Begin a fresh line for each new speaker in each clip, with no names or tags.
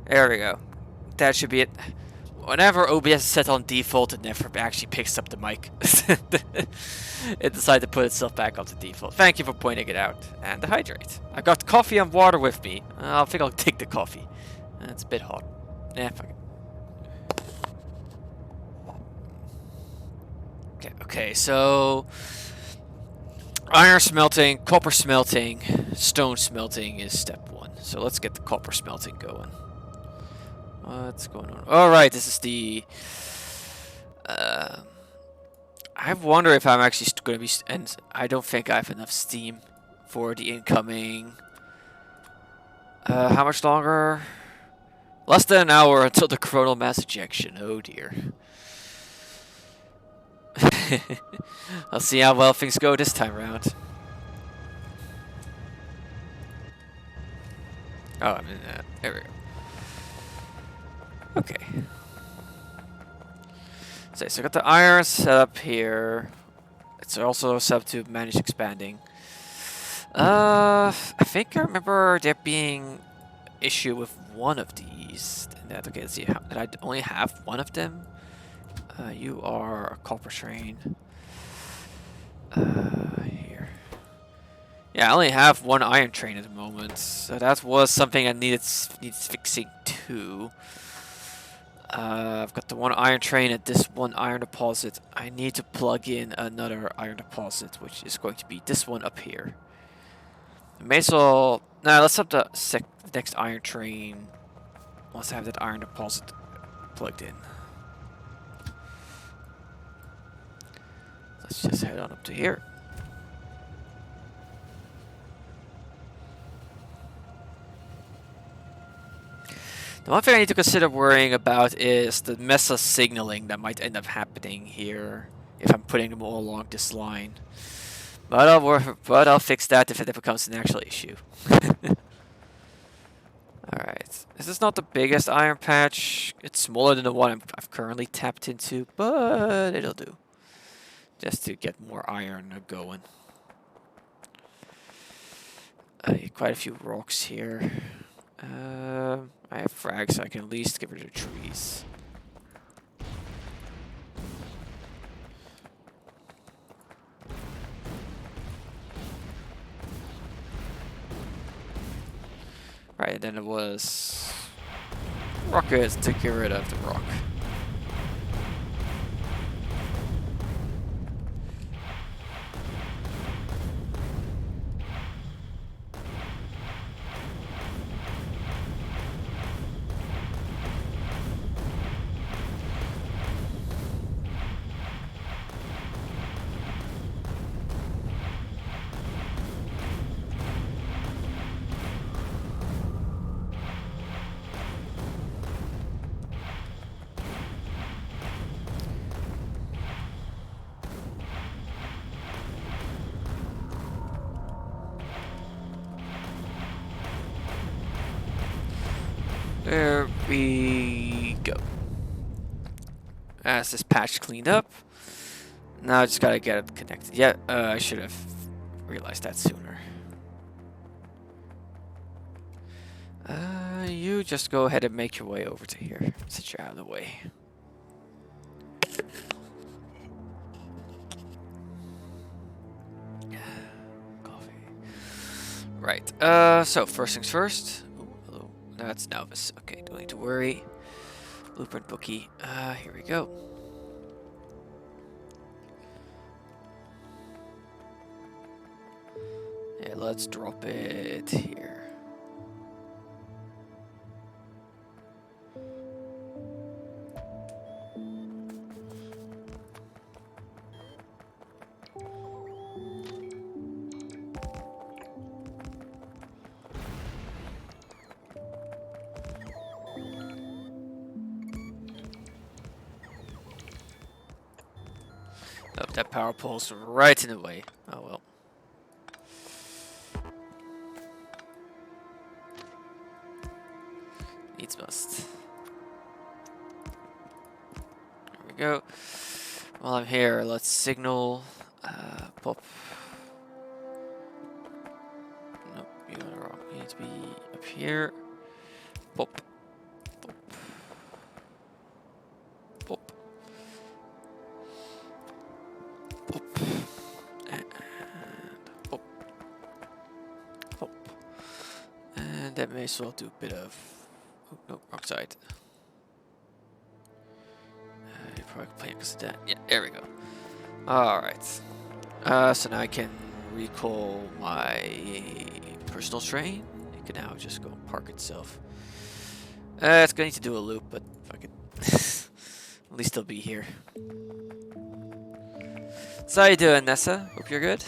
There we go. That should be it. Whenever OBS is set on default, it never actually picks up the mic. It decided to put itself back onto default. Thank you for pointing it out. And the hydrate. I got coffee and water with me. I think I'll take the coffee. It's a bit hot. Yeah, fuck it. Okay, so iron smelting, copper smelting, stone smelting is step 1. So let's get the copper smelting going. What's going on? Alright, this is the... I wonder if I'm actually going to be... And I don't think I have enough steam for the incoming... how much longer? Less than an hour until the coronal mass ejection. Oh dear. I'll see how well things go this time around. Oh, I mean, there we go. Okay. So I got the iron set up here. It's also set up to manage expanding. I think I remember there being issue with one of these. Okay, let's see. Did I only have one of them? You are a copper train. Here. Yeah, I only have one iron train at the moment, so that was something that needs fixing too. I've got the one iron train at this one iron deposit. I need to plug in another iron deposit, which is going to be this one up here. I may as well... Nah, let's have the next iron train. Let's have that iron deposit plugged in. Let's just head on up to here. The one thing I need to consider worrying about is the Mesa signaling that might end up happening here if I'm putting them all along this line. But I'll fix that if it becomes an actual issue. Alright, this is not the biggest iron patch. It's smaller than the one I've currently tapped into, but it'll do. Just to get more iron going. Quite a few rocks here. I have frags, so I can at least get rid of the trees. Right, and then it was rockets to get rid of the rock. There we go. That's this patch cleaned up. Now I just gotta get it connected. Yeah, I should have realized that sooner. You just go ahead and make your way over to here, since you're out of the way. Coffee. Right, so first things first. Ooh, hello. That's Novus. Okay, don't need to worry. Blueprint bookie. Here we go. Yeah, let's drop it here. Oh, that power pole's right in the way. Oh well. Needs must. There we go. While I'm here, let's signal. Pop. Nope, you're wrong. You need to be up here. Pop. Pop. Pop. Pop. And pop. Pop. And that may as well do a bit of. Oh, no, wrong side. You probably play because of that. Yeah, there we go. Alright. So now I can recall my personal train. It can now just go and park itself. It's going to do a loop, but fuck it. At least it'll be here. So how you doing, Nessa? Hope you're good.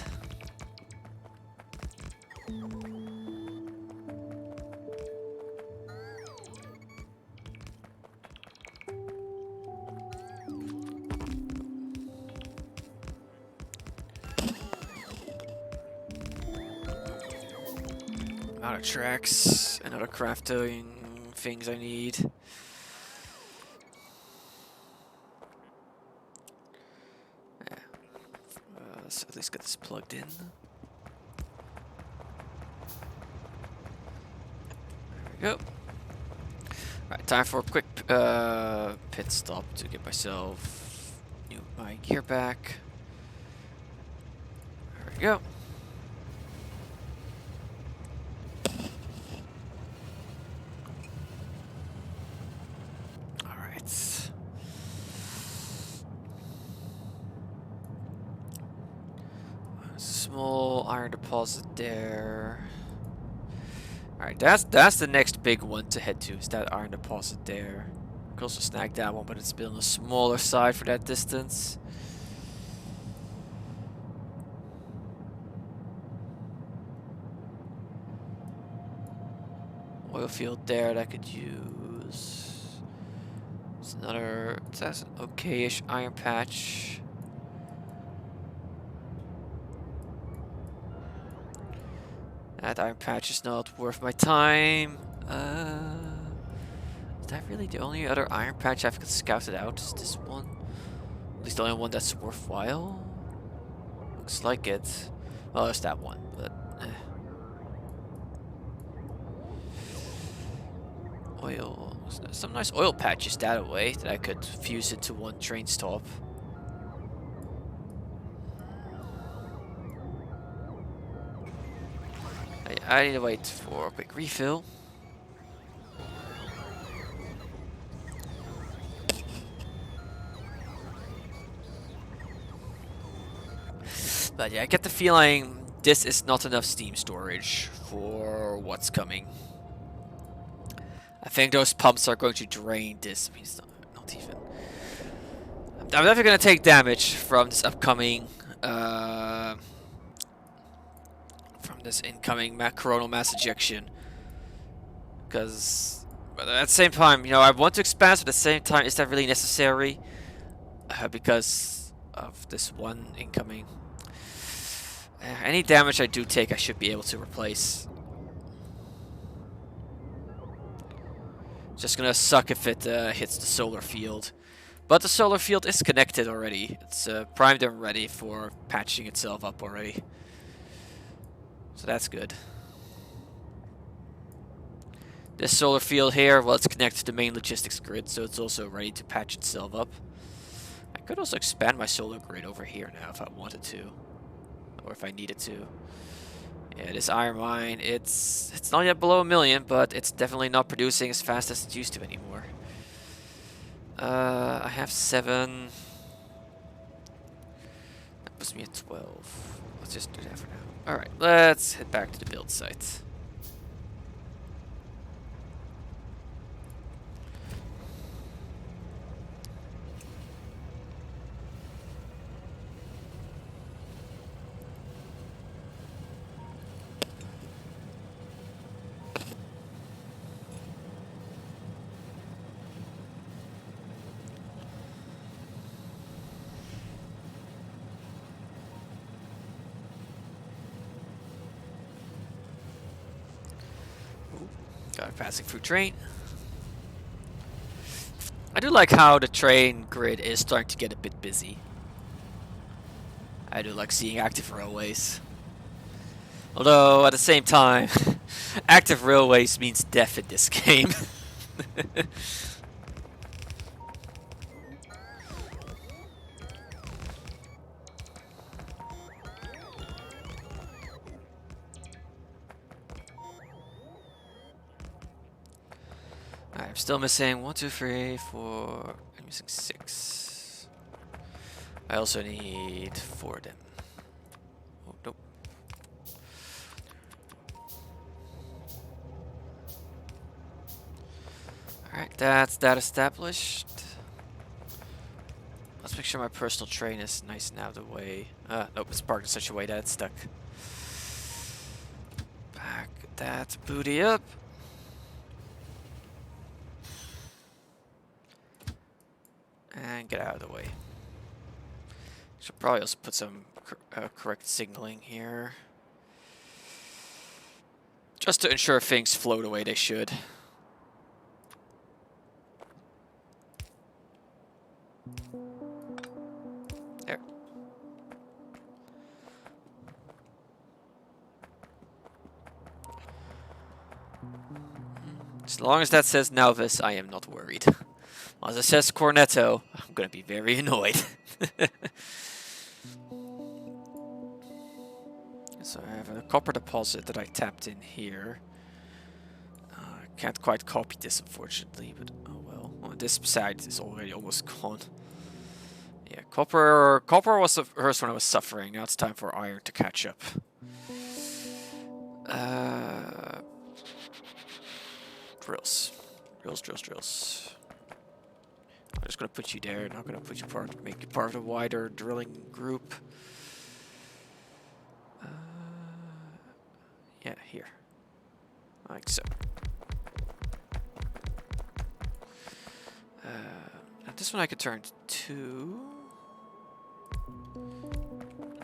Out of tracks and other crafting things I need. Yeah. So at least get this plugged in. There we go. Alright, time for a quick pit stop to get myself my gear back. There we go. Small iron deposit there. Alright, that's the next big one to head to, is that iron deposit there. could also snag that one, but it's a bit on the smaller side for that distance. Oil field there that I could use. It's another, that's an okay-ish iron patch. That iron patch is not worth my time. Is that really the only other iron patch I've scouted out? Is this one? At least the only one that's worthwhile? Looks like it. Well, there's that one, but... Oil. Some nice oil patches that away that I could fuse into one train stop. I need to wait for a quick refill. But yeah, I get the feeling this is not enough steam storage for what's coming. I think those pumps are going to drain this. I mean, it's not even... I'm definitely going to take damage from this upcoming... from this incoming coronal mass ejection. Because... But at the same time, you know, I want to expand, but at the same time, is that really necessary? Because of this one incoming... any damage I do take, I should be able to replace. Just gonna suck if it hits the solar field. But the solar field is connected already. It's primed and ready for patching itself up already. So that's good. This solar field here, well, it's connected to the main logistics grid, so it's also ready to patch itself up. I could also expand my solar grid over here now if I wanted to. Or if I needed to. Yeah, this iron mine, it's not yet below 1 million, but it's definitely not producing as fast as it used to anymore. I have 7. That puts me at 12. Let's just do that for now. Alright, let's head back to the build site. Got a passing through train. I do like how the train grid is starting to get a bit busy. I do like seeing active railways. Although, at the same time, active railways means death in this game. I'm still missing 1, 2, 3, 4. I'm missing 6. I also need 4 of them. Oh, nope. Alright, that's that established. Let's make sure my personal train is nice and out of the way. Nope, it's parked in such a way that it's stuck. Back that booty up. And get out of the way. Should probably also put some correct signaling here. Just to ensure things flow the way they should. There. As long as that says Nauvis, I am not worried. As it says Cornetto, I'm going to be very annoyed. So I have a copper deposit that I tapped in here. I can't quite copy this, unfortunately, but oh well. Oh, this side is already almost gone. Yeah, copper was the first one I was suffering. Now it's time for iron to catch up. Drills. Drills. just gonna put you there. Not gonna put you make you part of the wider drilling group. Yeah, here, like so. And this one I could turn to.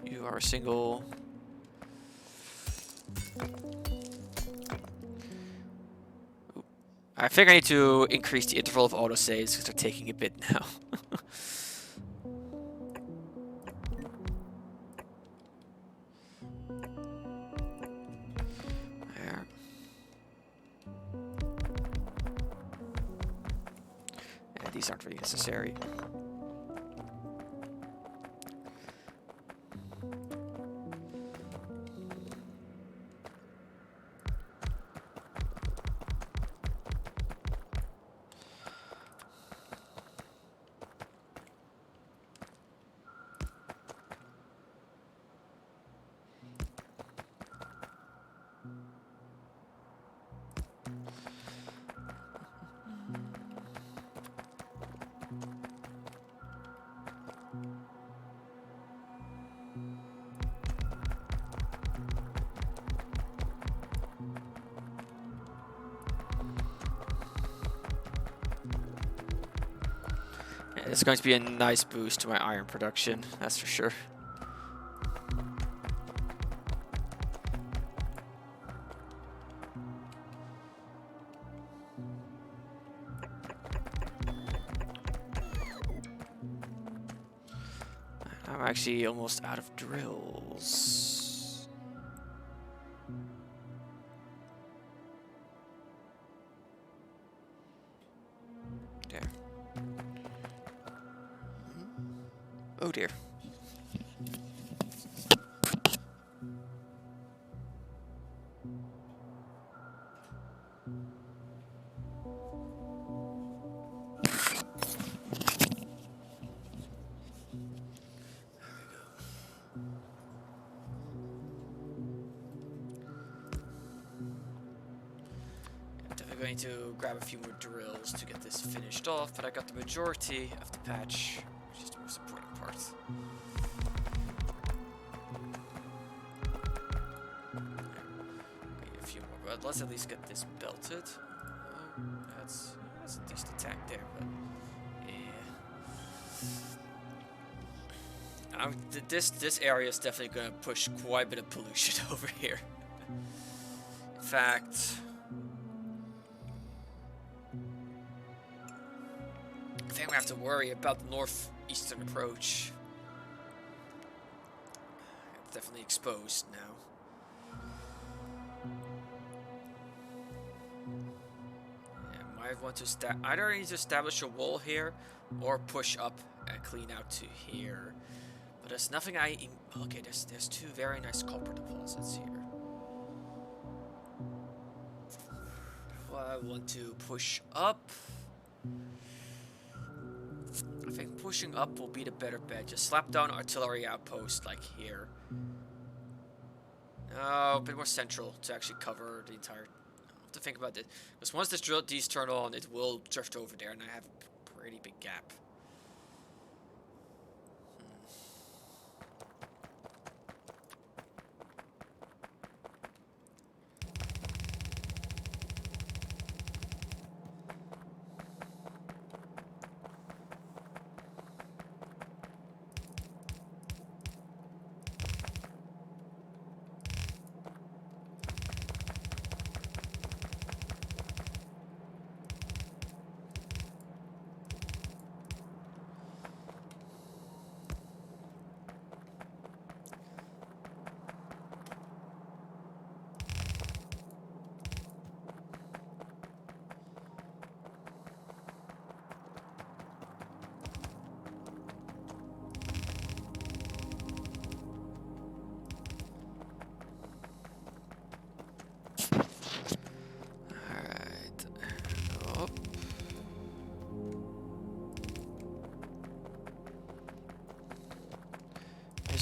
You are a single. I think I need to increase the interval of autosaves because they're taking a bit now. There. Yeah, these aren't really necessary. It's going to be a nice boost to my iron production, that's for sure. I'm actually almost out of drills. There. Oh dear. Definitely going to grab a few more drills to get this finished off, but I got the majority of the patch, which is the most important part. Okay, a few more, but let's at least get this belted. Oh, that's a decent attack there, but yeah. This area is definitely going to push quite a bit of pollution over here. In fact, I think we have to worry about the northeastern approach. It's definitely exposed now. Yeah, might want to either need to establish a wall here or push up and clean out to here. But there's nothing okay, there's two very nice copper deposits here. Well, I want to push up. I think pushing up will be the better bet. Just slap down artillery outpost like here. No, a bit more central to actually cover the entire. I'll have to think about this. Because once these turn on, it will drift over there, and I have a pretty big gap.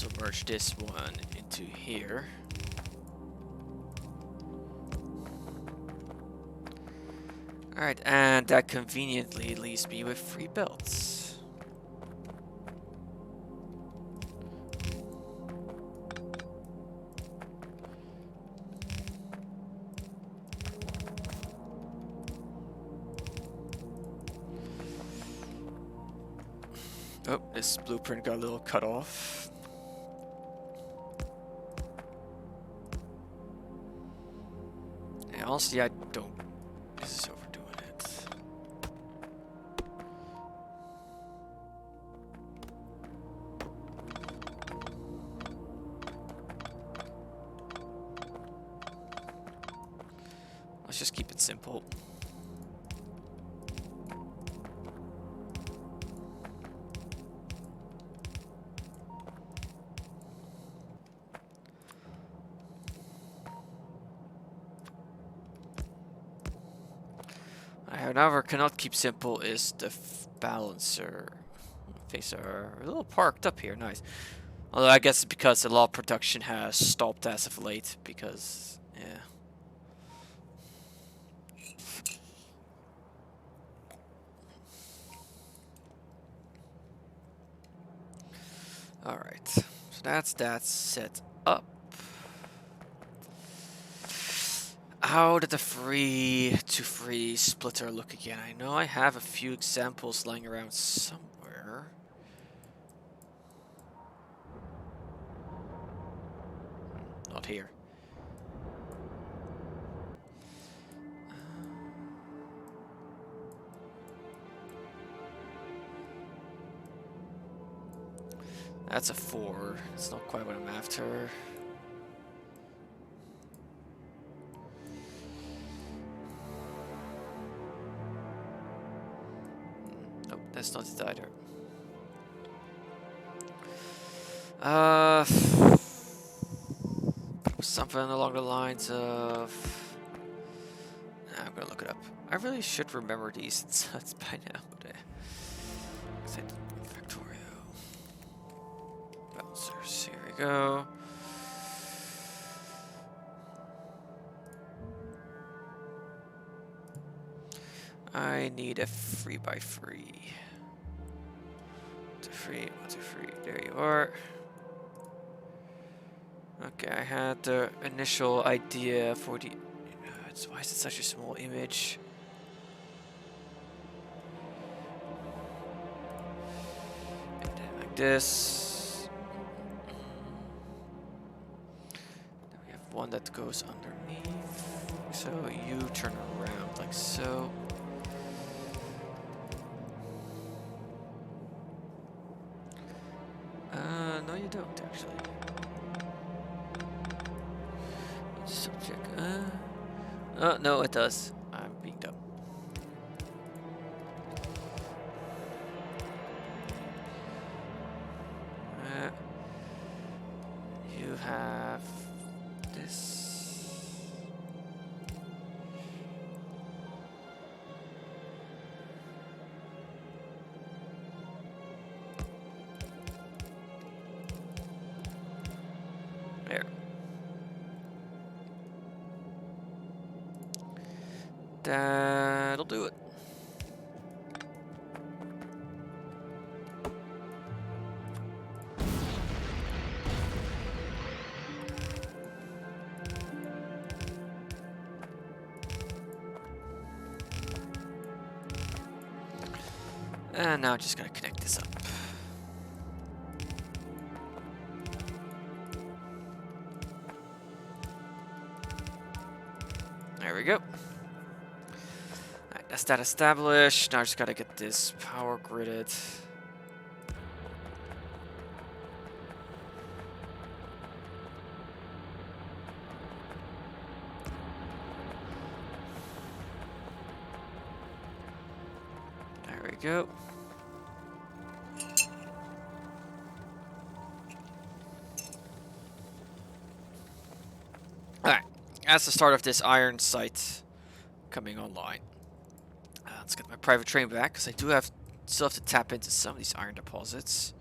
We'll merge this one into here. Alright, and that conveniently leaves me with 3 belts. Oh, this blueprint got a little cut off. And honestly, I don't. This is overdoing it. Let's just keep it simple. However, cannot keep simple is the balancer. Things are a little parked up here, nice. Although I guess it's because a lot of production has stopped as of late, because, yeah. Alright, so that's that set up. How did the free to free splitter look again? I know I have a few examples lying around somewhere. Not here. That's a 4. It's not quite what I'm after. Nope, that's not it either. Something along the lines of... I'm gonna look it up. I really should remember these sets by now. Factorio. Bouncers, here we go. I need a 3x3. 1, 2, 3. There you are. Okay, I had the initial idea for the... why is it such a small image? And then like this. Then we have one that goes underneath. So you turn around like so. No you don't actually. Subject. Oh, no, it does. I'm being dumb. You have this. There. That'll do it. And now I'm just gonna connect this up. There we go. Alright, that's that established. Now I just gotta get this power gridded. There we go. Alright, that's the start of this iron site coming online. Let's get my private train back, because I do have still have to tap into some of these iron deposits.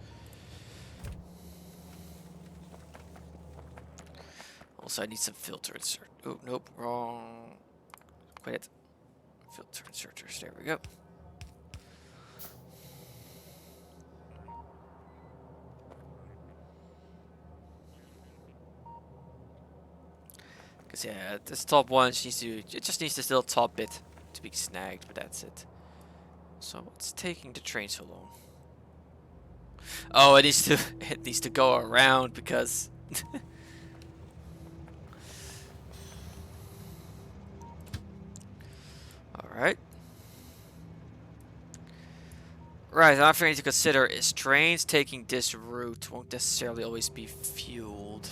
Also, I need some filter insert. Oh, nope, wrong. Quit. Filter inserters. There we go. Because yeah, this top one needs to. It just needs this little top bit to be snagged, but that's it. So what's taking the train so long? Oh, it needs to it needs to go around because. All right. Right, another thing to consider is trains taking this route won't necessarily always be fueled.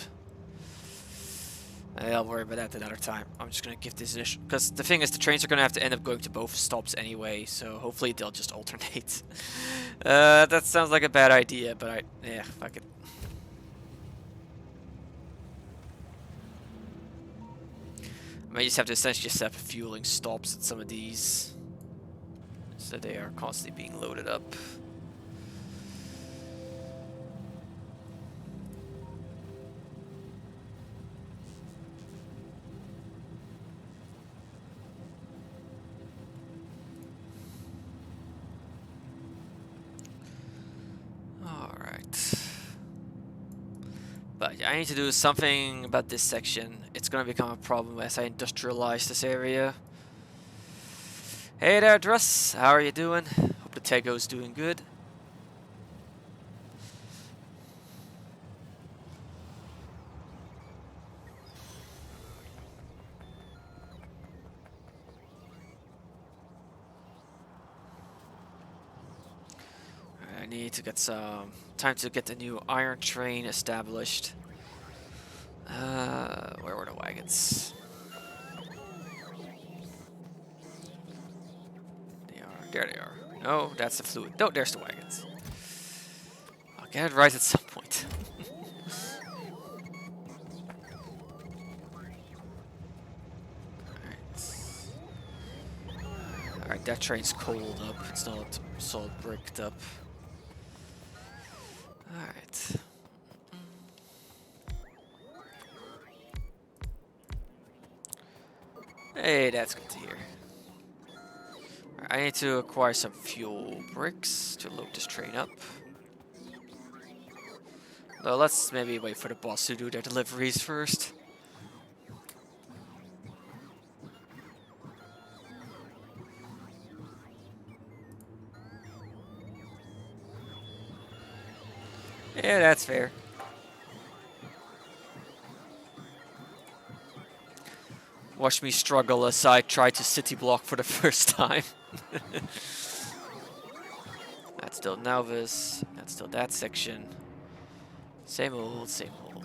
I'll worry about that another time. I'm just gonna give this initial, because the thing is, the trains are gonna have to end up going to both stops anyway, so hopefully they'll just alternate. That sounds like a bad idea, but yeah, fuck it. I might just have to essentially set up fueling stops at some of these, so they are constantly being loaded up. But yeah, I need to do something about this section. It's gonna become a problem as I industrialize this area. Hey there, Druss. How are you doing? Hope the Tego's doing good. I need to get some time to get the new iron train established. Where were the wagons? There they are. No, that's the fluid. No, there's the wagons. I'll get it right at some point. Alright, that train's cold up. It's not solid bricked up. Alright. Hey, that's good to hear. I need to acquire some fuel bricks to load this train up. Though let's maybe wait for the boss to do their deliveries first. Yeah, that's fair. Watch me struggle as I try to city block for the first time. That's still Nauvis. That's still that section. Same old, same old.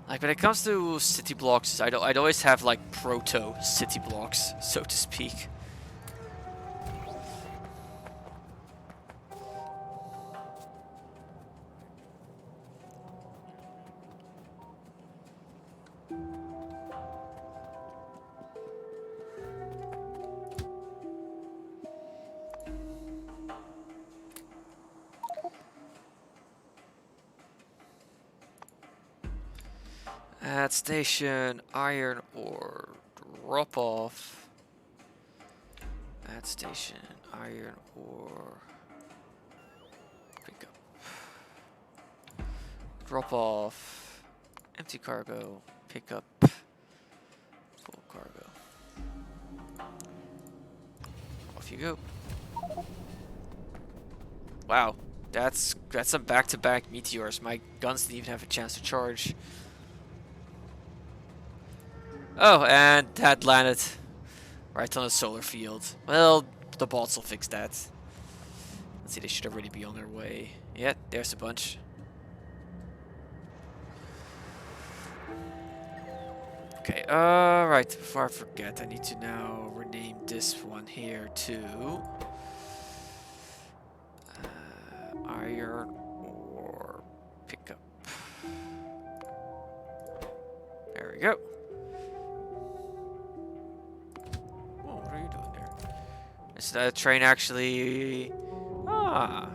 Like when it comes to city blocks, I'd always have like proto city blocks, so to speak. At station, iron ore, drop off. At station, iron ore, pick up. Drop off, empty cargo, pick up, full cargo. Off you go. Wow, that's some back-to-back meteors. My guns didn't even have a chance to charge. Oh, and that landed right on a solar field. Well, the bots will fix that. Let's see, they should already be on their way. Yeah, there's a bunch. Okay, right, before I forget, I need to now rename this one here to iron ore pickup. There we go. What are you doing there? Is the train actually... Ah.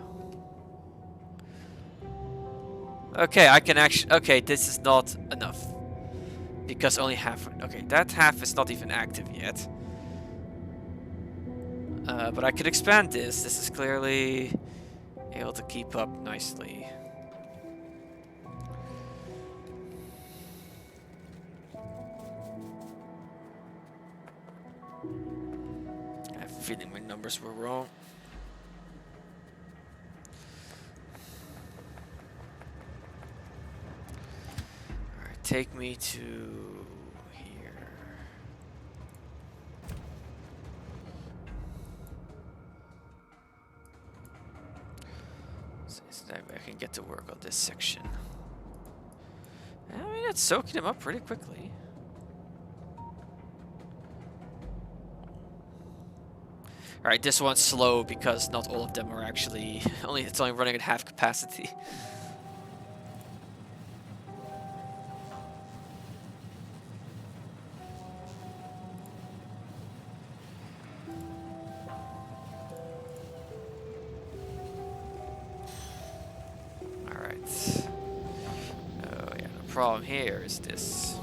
Okay, I can actually... Okay, this is not enough. Because only half... Okay, that half is not even active yet. But I could expand this. This is clearly able to keep up nicely. feeling my numbers were wrong. Alright, take me to here. So that way I can get to work on this section. I mean, it's soaking them up pretty quickly. Alright, this one's slow because not all of them are actually... it's only running at half capacity. Alright. Oh yeah, the problem here is this.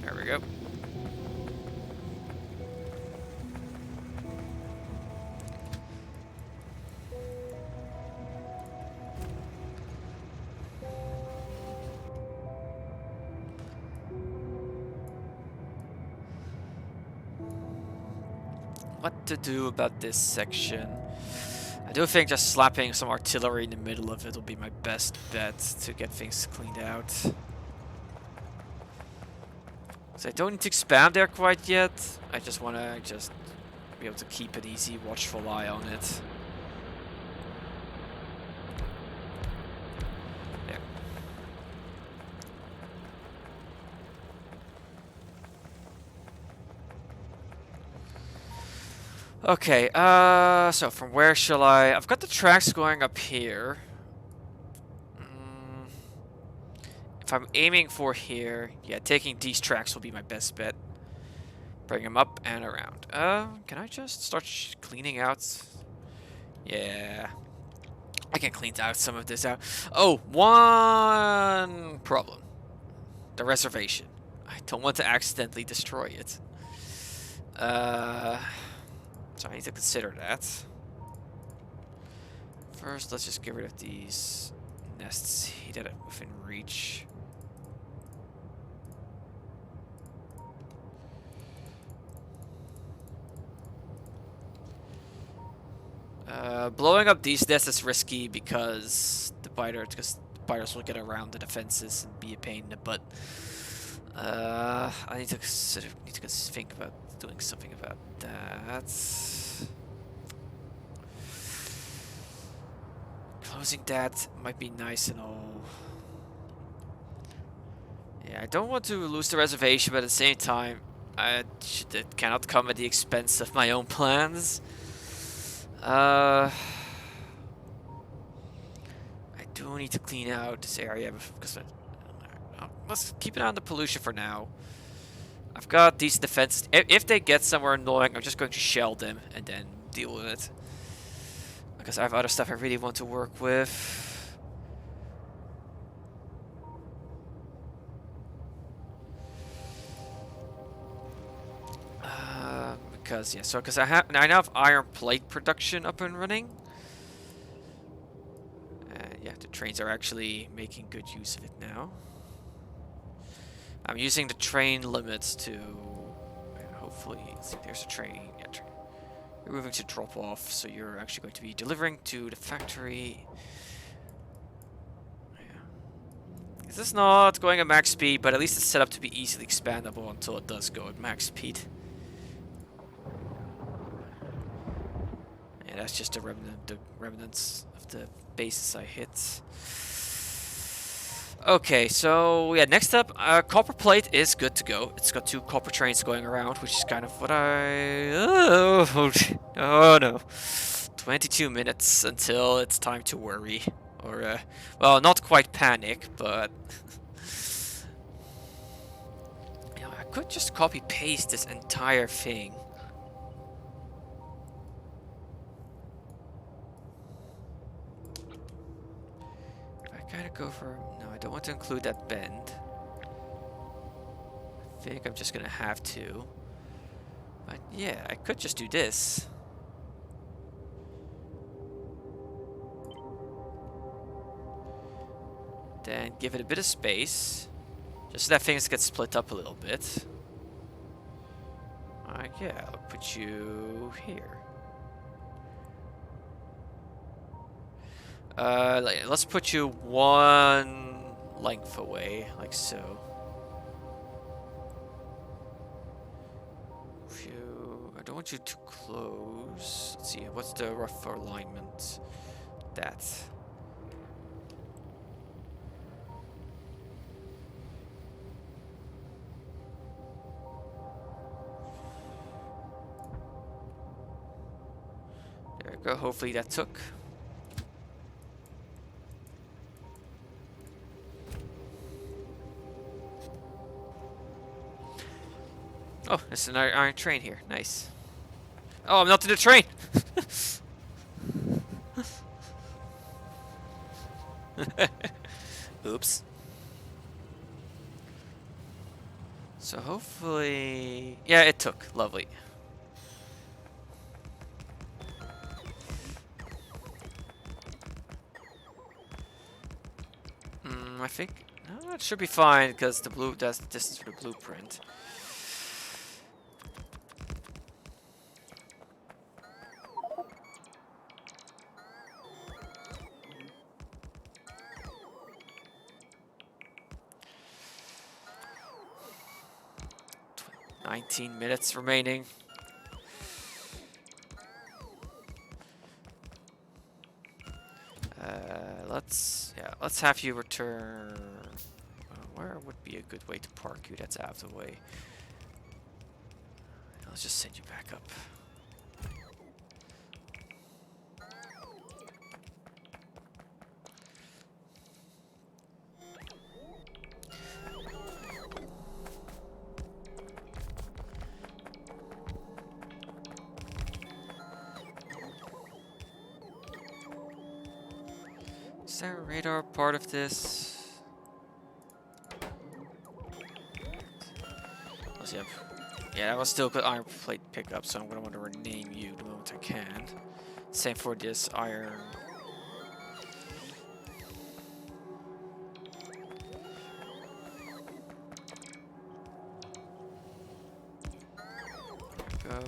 There we go. What to do about this section? I do think just slapping some artillery in the middle of it will be my best bet to get things cleaned out. So I don't need to spam there quite yet. I just want to be able to keep an easy, watchful eye on it. There. Okay, so from where shall I... I've got the tracks going up here. If I'm aiming for here, yeah, taking these tracks will be my best bet. Bring them up and around. Can I just start cleaning out? Yeah. I can clean out some of this out. Oh, one problem. The reservation. I don't want to accidentally destroy it. So I need to consider that. First, let's just get rid of these nests that are within reach. Blowing up these nests is risky because the biters will get around the defenses and be a pain in the butt. I need to think about doing something about that. Closing that might be nice and all. Yeah, I don't want to lose the reservation, but at the same time, it cannot come at the expense of my own plans. I do need to clean out this area because let's keep an eye on the pollution for now. I've got these defenses. If they get somewhere annoying, I'm just going to shell them and then deal with it. Because I have other stuff I really want to work with. Because I now have iron plate production up and running. Yeah, the trains are actually making good use of it now. I'm using the train limits to hopefully see, there's a train. Yeah, you're moving to drop off, so you're actually going to be delivering to the factory. Yeah. This is not going at max speed, but at least it's set up to be easily expandable until it does go at max speed. Yeah, that's just the remnants of the bases I hit. Okay, so yeah, next up, copper plate is good to go. It's got 2 copper trains going around, which is kind of what I... Oh no. 22 minutes until it's time to worry. Or, well, not quite panic, but... You know, I could just copy-paste this entire thing. I gotta go for... No, I don't want to include that bend. I think I'm just gonna have to. But yeah, I could just do this. Then give it a bit of space. Just so that things get split up a little bit. Alright, yeah, I'll put you here. Let's put you one length away, like so. I don't want you too close. Let's see, what's the rough alignment? That. There we go, hopefully that took. Oh, there's an iron train here. Nice. Oh, I'm not in the train! Oops. So hopefully... Yeah, it took. Lovely. I think... No, it should be fine, because the blue... That's the distance for the blueprint. Tw 19 minutes remaining. Let's have you return. Where would be a good way to park you? That's out of the way. Let's just send you back up. Is there a radar part of this? Let's see. Yeah, that was still good iron plate pickup, so I'm gonna want to rename you the moment I can. Same for this iron. There we go.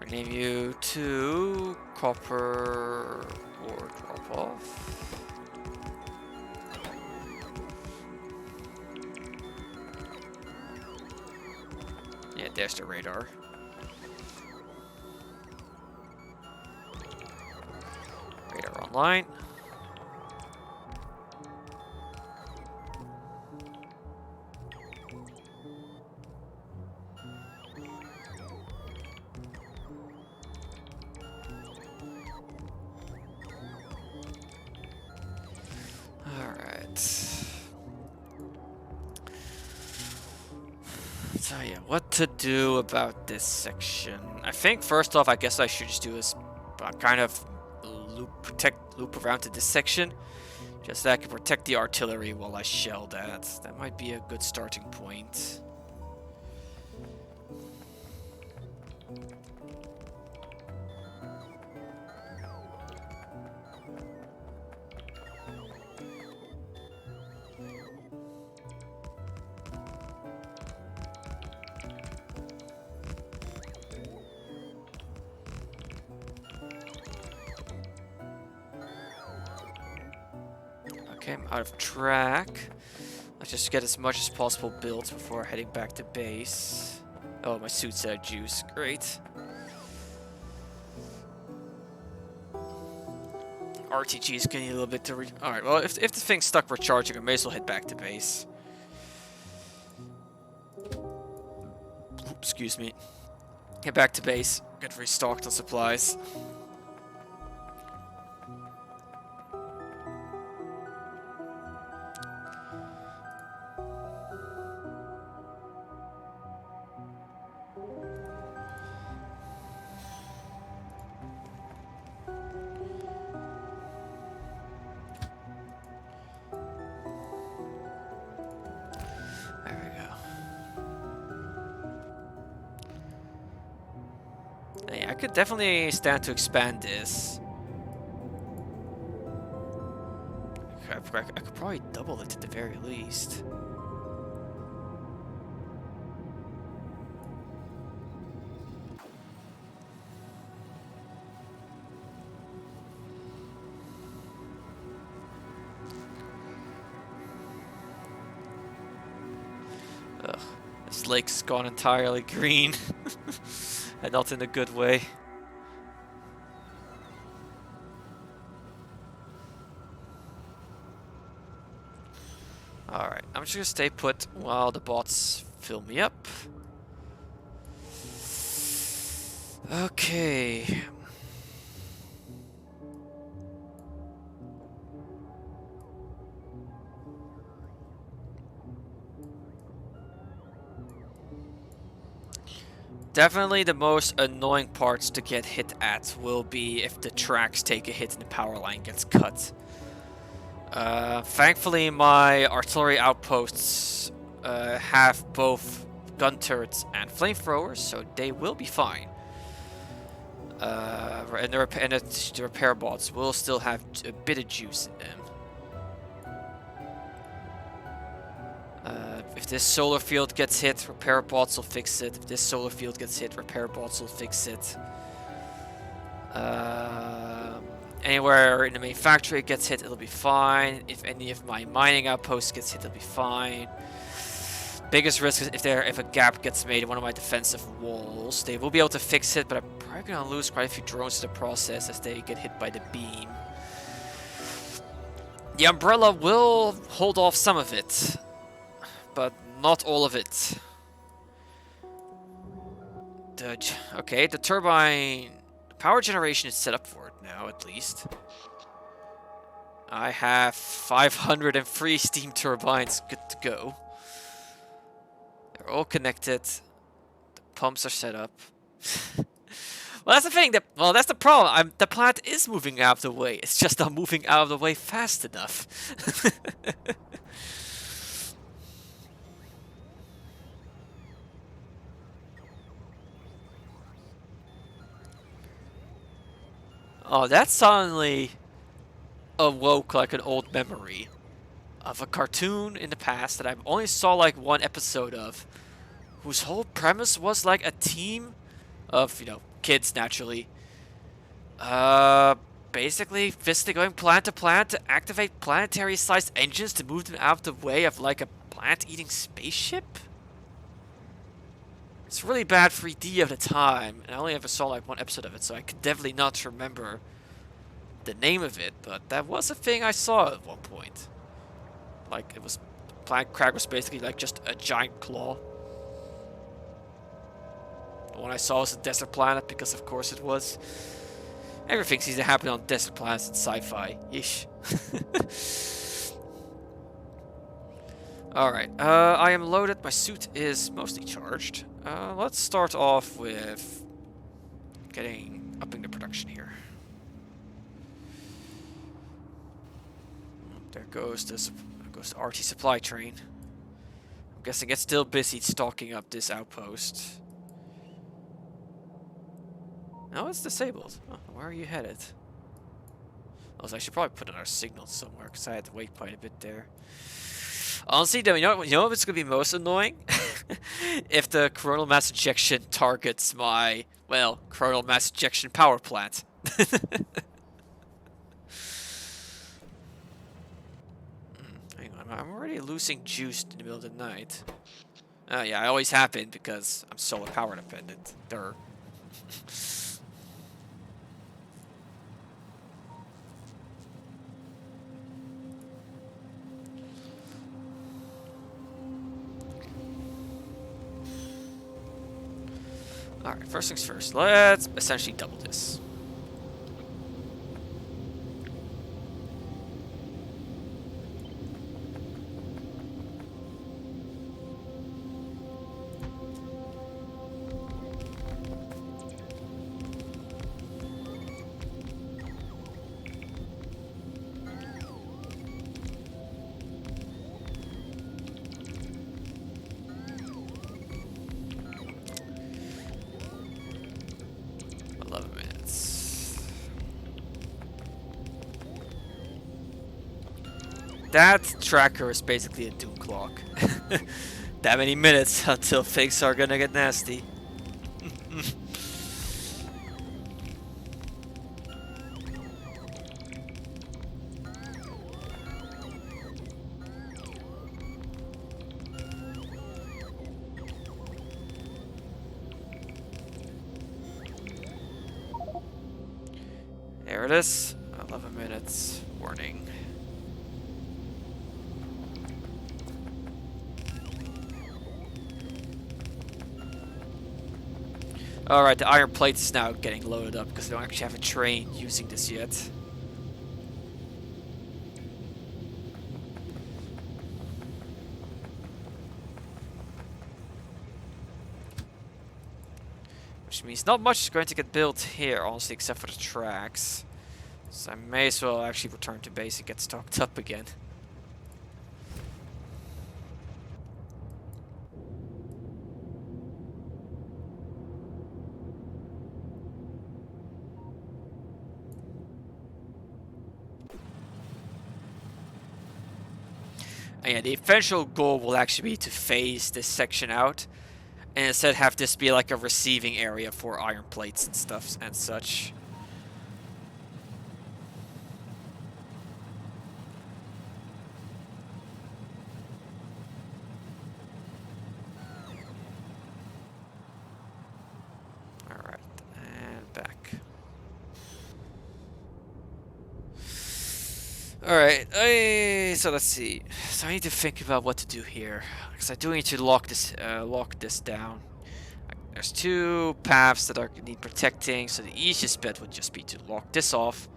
Rename you to copper ore drop off. Yeah, there's the radar. Radar online. So yeah, what to do about this section? I think first off, I guess I should just do this kind of loop around to this section, just so I can protect the artillery while I shell that. That might be a good starting point. Okay, I'm out of track. Let's just get as much as possible built before heading back to base. Oh, my suit's out of juice. Great. RTG is getting a little bit to Alright, well, if the thing's stuck recharging, I may as well head back to base. Excuse me. Get back to base. Get restocked on supplies. I could definitely stand to expand this. I could probably double it at the very least. this lake's gone entirely green. And not in a good way. Alright, I'm just gonna stay put while the bots fill me up. Okay. Definitely the most annoying parts to get hit at will be if the tracks take a hit and the power line gets cut. Thankfully my artillery outposts have both gun turrets and flamethrowers, so they will be fine. And the repair bots will still have a bit of juice in them. If this solar field gets hit, repair bots will fix it. If this solar field gets hit, repair bots will fix it. Anywhere in the main factory gets hit, it'll be fine. If any of my mining outposts gets hit, it'll be fine. Biggest risk is if a gap gets made in one of my defensive walls. They will be able to fix it, but I'm probably gonna lose quite a few drones in the process as they get hit by the beam. The umbrella will hold off some of it, but not all of it. Okay, the turbine power generation is set up for it now, at least. I have 503 steam turbines good to go. They're all connected. The pumps are set up. Well, that's the thing. That's the problem. The plant is moving out of the way. It's just not moving out of the way fast enough. Oh, that suddenly awoke like an old memory of a cartoon in the past that I only saw like one episode of, whose whole premise was like a team of, kids naturally, basically physically going plant to plant to activate planetary-sized engines to move them out of the way of like a plant-eating spaceship. It's really bad 3D of the time, and I only ever saw like one episode of it, so I could definitely not remember the name of it, but that was a thing I saw at one point. Like, it was, Planet Crag was basically like just a giant claw. The one I saw was a desert planet, because of course it was. Everything seems to happen on desert planets in sci-fi. Ish. Alright, I am loaded, my suit is mostly charged. Let's start off with upping the production here. There goes the RT supply train. I'm guessing it's still busy stocking up this outpost. No, it's disabled. Oh, where are you headed? Also, I should probably put in our signals somewhere because I had to wait quite a bit there. Honestly, though, you know what's gonna be most annoying? If the coronal mass ejection targets my, well, coronal mass ejection power plant. Hang on, I'm already losing juice in the middle of the night. Yeah, I always have been because I'm solar power dependent. Durr. Alright, first things first, let's essentially double this. That tracker is basically a doom clock. That many minutes until things are gonna get nasty. There it is. 11 minutes. Warning. Alright, the iron plate is now getting loaded up because I don't actually have a train using this yet. Which means not much is going to get built here, honestly, except for the tracks. So I may as well actually return to base and get stocked up again. And yeah, the eventual goal will actually be to phase this section out, and instead have this be like a receiving area for iron plates and stuff and such. Alright, and back. Alright, so let's see. So I need to think about what to do here, because I do need to lock this down. There's two paths that need protecting, so the easiest bet would just be to lock this off.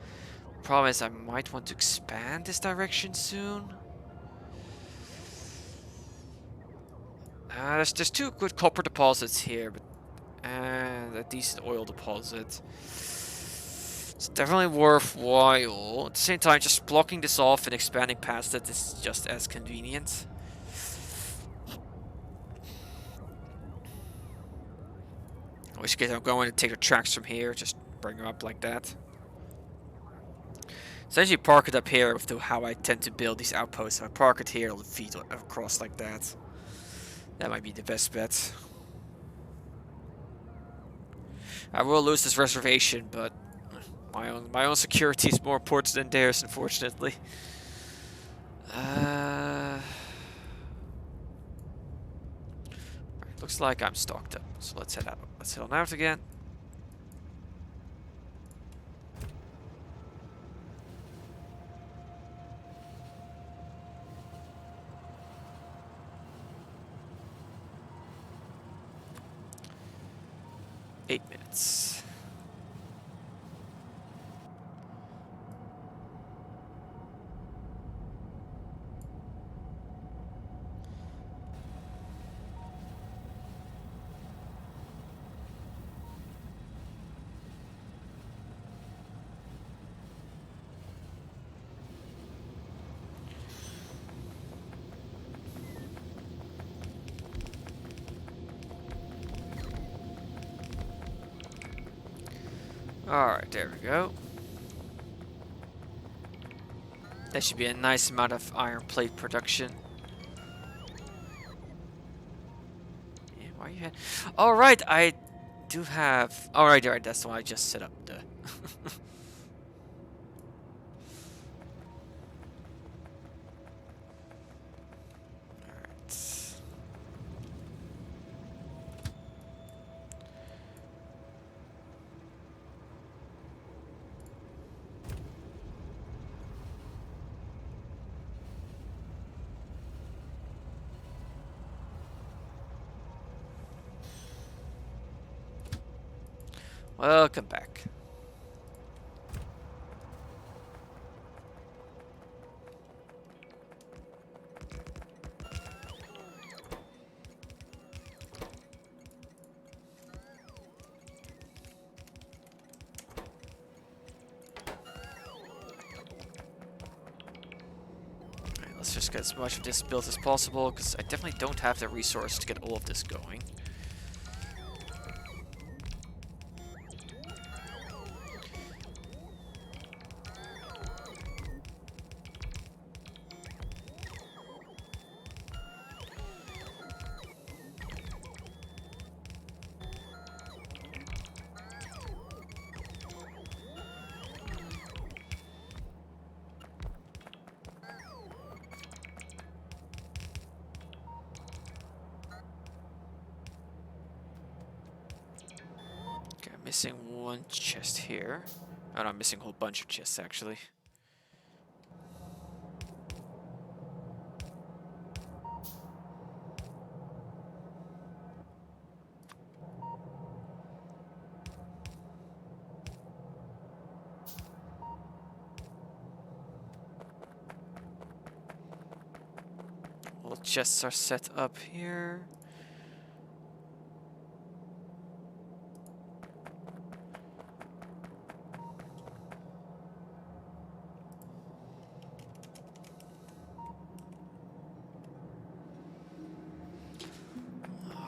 Problem is I might want to expand this direction soon. There's two good copper deposits here, but and a decent oil deposit. It's definitely worthwhile. At the same time, just blocking this off and expanding past it is just as convenient. In which case I'm going to take the tracks from here, just bring them up like that. Essentially park it up here with how I tend to build these outposts. If I park it here, it'll feed across like that. That might be the best bet. I will lose this reservation, but my own security is more important than theirs, unfortunately. Looks like I'm stocked up, so let's head out. Let's head on out again. Eight minutes. Alright, there we go. That should be a nice amount of iron plate production. Yeah, why you had... Alright, I do have... Alright, that's why I just set up the... Welcome back. Alright, let's just get as much of this built as possible, because I definitely don't have the resource to get all of this going. Okay, I'm missing one chest here. Oh, no, I'm missing a whole bunch of chests, actually. All chests are set up here.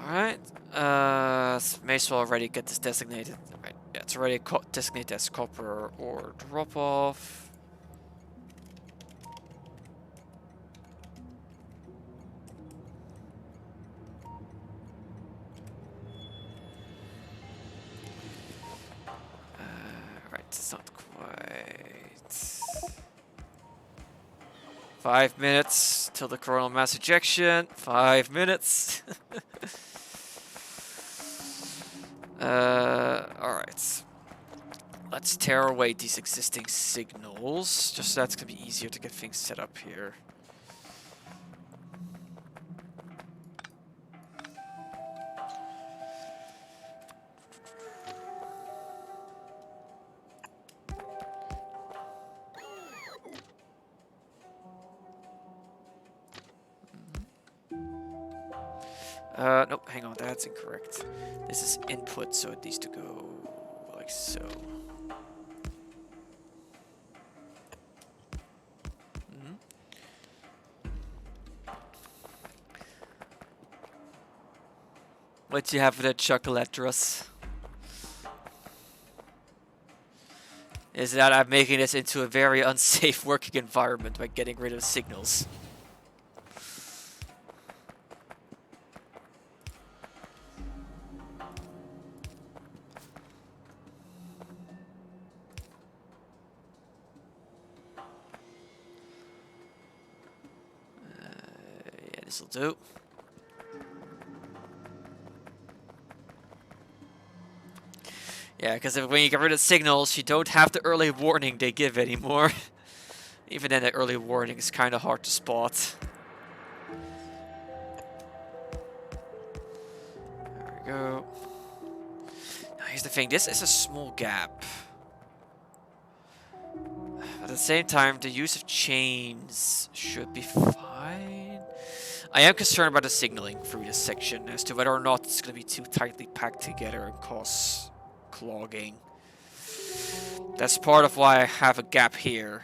Alright. May as well already get this designated. Right. Yeah, it's already designated as copper ore drop off. Right, it's not quite. 5 minutes till the coronal mass ejection. 5 minutes. Alright. Let's tear away these existing signals, just so that's gonna be easier to get things set up here. Nope, hang on, that's incorrect. This is input, so it needs to go like so. What do you have for that Chocolatros? Is that I'm making this into a very unsafe working environment by getting rid of signals. Yeah, this'll do. Yeah, because when you get rid of signals, you don't have the early warning they give anymore. Even then, the early warning is kind of hard to spot. There we go. Now, here's the thing. This is a small gap. At the same time, the use of chains should be fine. I am concerned about the signaling through this section as to whether or not it's going to be too tightly packed together and cause clogging. That's part of why I have a gap here,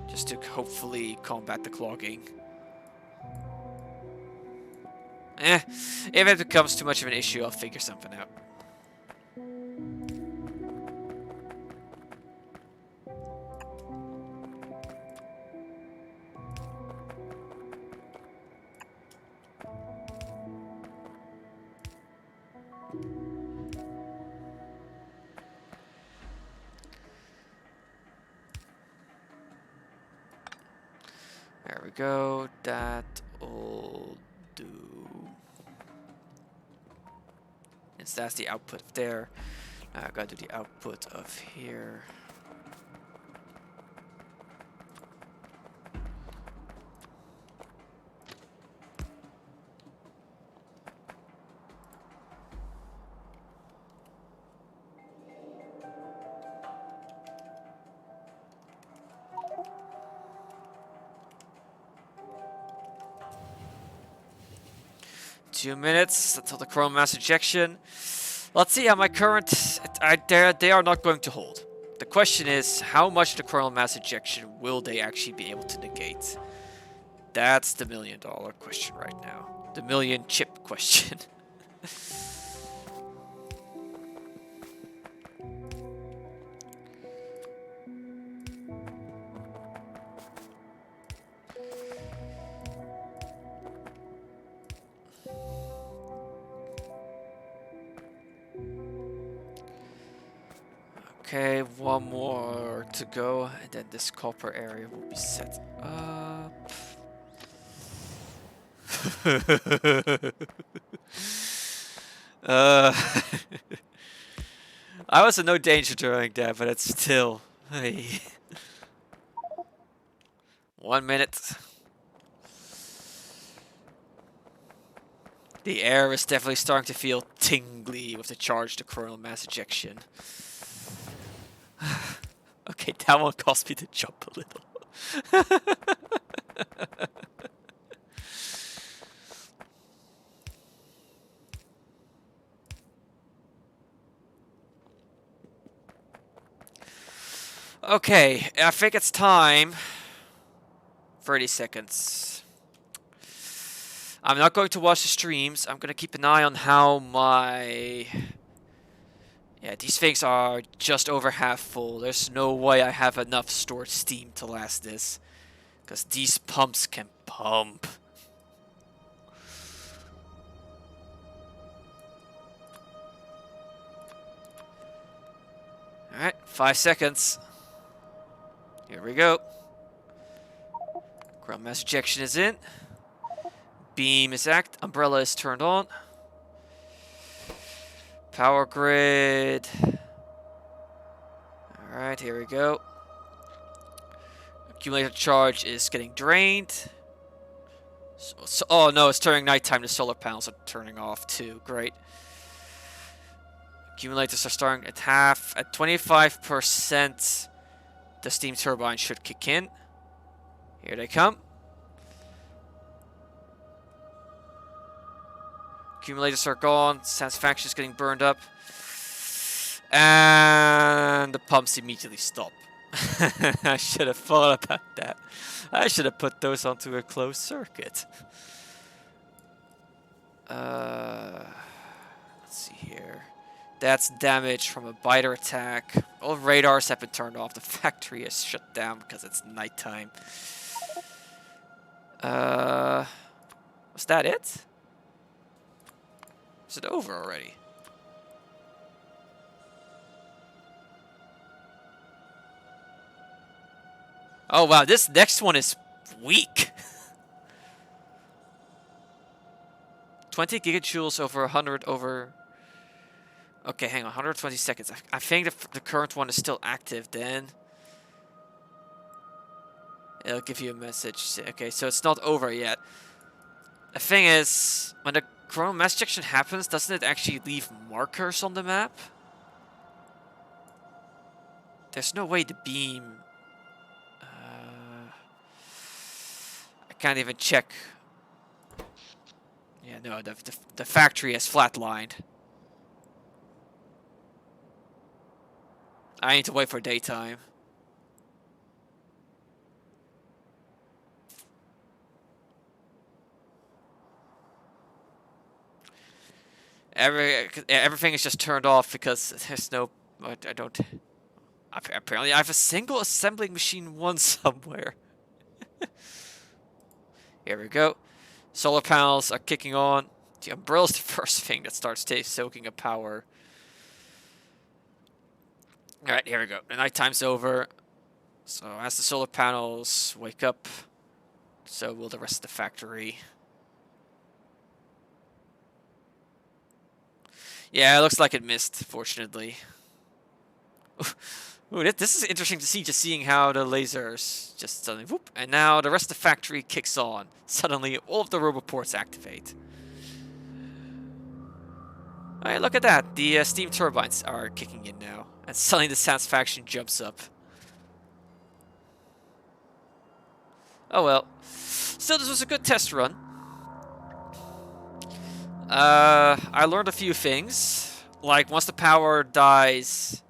just to hopefully combat the clogging. If it becomes too much of an issue, I'll figure something out. There we go, that'll do. Yes, that's the output of there. Now I gotta do the output of here. Two minutes until the chrome mass ejection. Let's see how my current... they are not going to hold. The question is, how much the coronal mass ejection will they actually be able to negate? That's the $1 million question right now. The million chip question. Okay, one more to go, and then this copper area will be set up. uh, I was in no danger during that, but it's still... Hey. 1 minute. The air is definitely starting to feel tingly with the charge to coronal mass ejection. Okay, that one caused me to jump a little. Okay, I think it's time. 30 seconds. I'm not going to watch the streams. I'm going to keep an eye on how my... Yeah, these things are just over half full. There's no way I have enough stored steam to last this. Because these pumps can pump. Alright, 5 seconds. Here we go. Ground mass ejection is in. Beam is umbrella is turned on. Power grid. Alright, here we go. Accumulator charge is getting drained. Oh no, it's turning nighttime. The solar panels are turning off too. Great. Accumulators are starting at half. At 25%, the steam turbine should kick in. Here they come. Accumulators are gone. Satisfaction is getting burned up. And the pumps immediately stop. I should have thought about that. I should have put those onto a closed circuit. Let's see here. That's damage from a biter attack. All radars have been turned off. The factory is shut down because it's nighttime. Was that it? Is it over already? Oh wow, this next one is weak. 20 gigajoules over 100 over... Okay, hang on, 120 seconds. I think the current one is still active then. It'll give you a message. Okay, so it's not over yet. The thing is, when the coronal mass ejection happens, doesn't it actually leave markers on the map? There's no way the beam... I can't even check. Yeah, no, the factory has flatlined. I need to wait for daytime. Everything is just turned off because there's no... I don't... Apparently I have a single assembling machine 1 somewhere. Here we go. Solar panels are kicking on. The umbrella's the first thing that starts soaking up power. Alright, here we go. The nighttime's over. So as the solar panels wake up, so will the rest of the factory. Yeah, it looks like it missed, fortunately. Ooh, this is interesting to see, just seeing how the lasers just suddenly whoop, and now the rest of the factory kicks on. Suddenly, all of the roboports activate. Alright, look at that. The steam turbines are kicking in now, and suddenly the satisfaction jumps up. Oh well. Still, this was a good test run. I learned a few things. Like, once the power dies...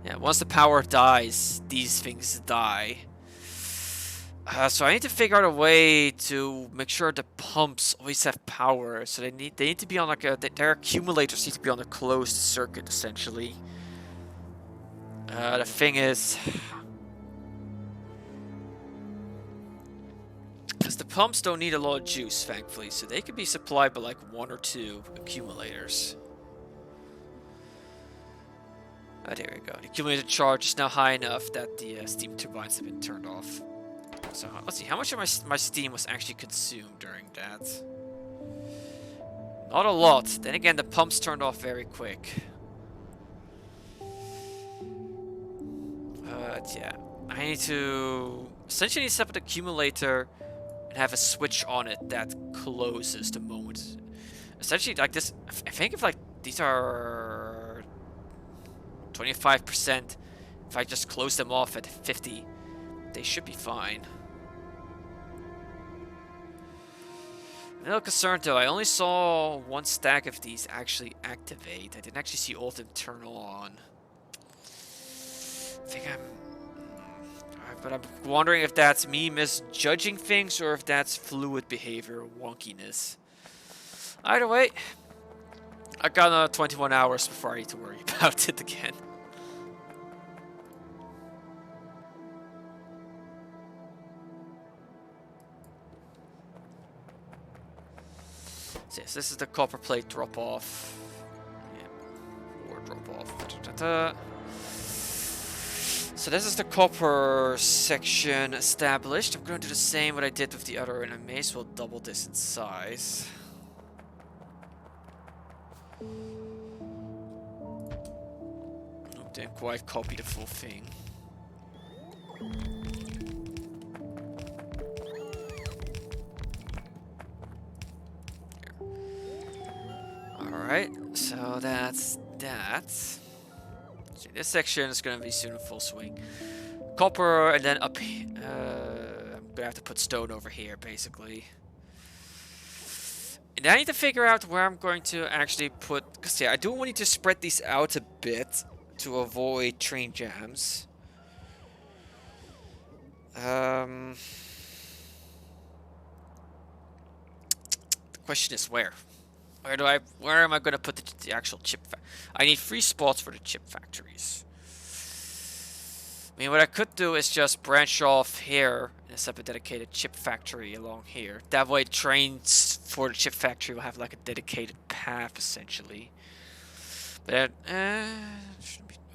Yeah, once the power dies, these things die. So I need to figure out a way to make sure the pumps always have power. So they need to be on like their accumulators need to be on a closed circuit essentially. The thing is, because the pumps don't need a lot of juice, thankfully, so they can be supplied by like 1 or 2 accumulators. There we go. The accumulator charge is now high enough that the steam turbines have been turned off. So let's see, how much of my steam was actually consumed during that? Not a lot. Then again, the pumps turned off very quick. But yeah, I need to essentially set up an accumulator and have a switch on it that closes the moment. Essentially, like this, I think if like these are 25%, if I just close them off at 50, they should be fine. I'm a little concerned though, I only saw one stack of these actually activate. I didn't actually see all of them turn on. I think but I'm wondering if that's me misjudging things or if that's fluid behavior or wonkiness. Either way, I got another 21 hours before I need to worry about it again. So yes, this is the copper plate drop off. Yeah, or drop off. So this is the copper section established. I'm going to do the same what I did with the other, and I may as well double this in size. Didn't quite copy the full thing. Alright, so that's that. So this section is going to be soon in full swing. Copper, and then up here. I'm going to have to put stone over here, basically. And I need to figure out where I'm going to actually put... Because, yeah, I do want to spread these out a bit to avoid train jams. The question is where? Where am I going to put the actual chip? I need 3 spots for the chip factories. I mean, what I could do is just branch off here and set up a dedicated chip factory along here. That way, trains for the chip factory will have like a dedicated path, essentially. But I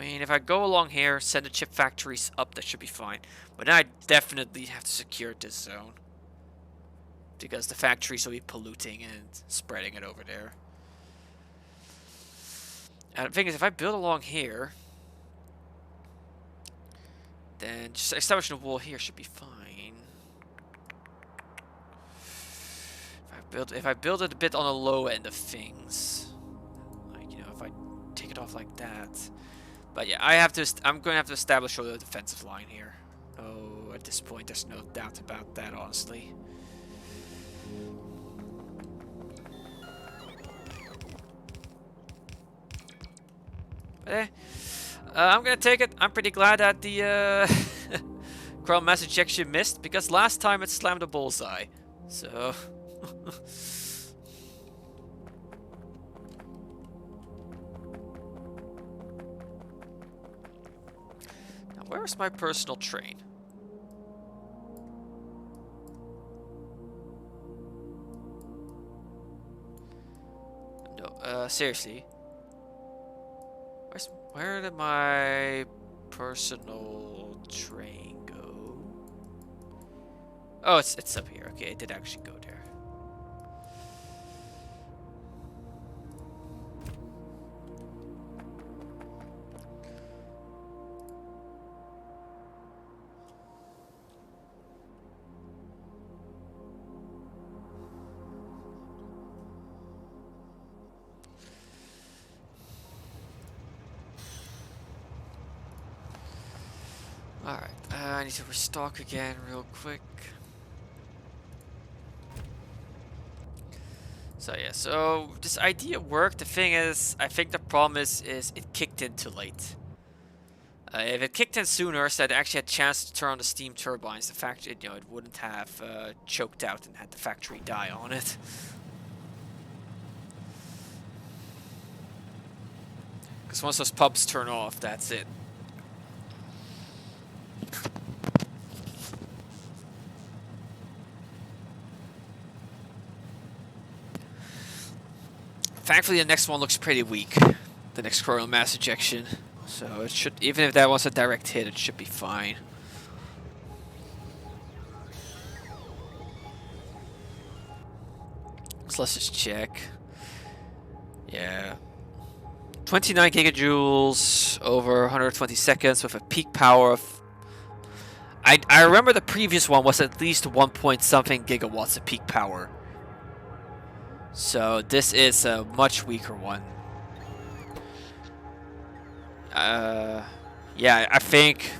mean, if I go along here, send the chip factories up, that should be fine. But then I definitely have to secure this zone, because the factories will be polluting and spreading it over there. And the thing is, if I build along here, then just establishing a wall here should be fine. If I build it a bit on the low end of things, like, you know, if I take it off like that. But yeah, I'm going to have to establish a defensive line here. Oh, at this point, there's no doubt about that, honestly. I'm gonna take it. I'm pretty glad that the Chrome mass ejection missed, because last time it slammed a bullseye. So now, where's my personal train? No, seriously. Where did my personal train go? Oh, it's up here. Okay, it did actually go there. Alright, I need to restock again real quick. So yeah, so this idea worked. The thing is, I think the problem is it kicked in too late. If it kicked in sooner, so I'd actually had a chance to turn on the steam turbines, the factory, you know, it wouldn't have choked out and had the factory die on it. Because once those pumps turn off, that's it. Thankfully, the next one looks pretty weak. The next coronal mass ejection. So it should, even if that was a direct hit, it should be fine. So let's just check. Yeah. 29 gigajoules over 120 seconds with a peak power of... I remember the previous one was at least 1 point something gigawatts of peak power. So this is a much weaker one. Yeah, I think...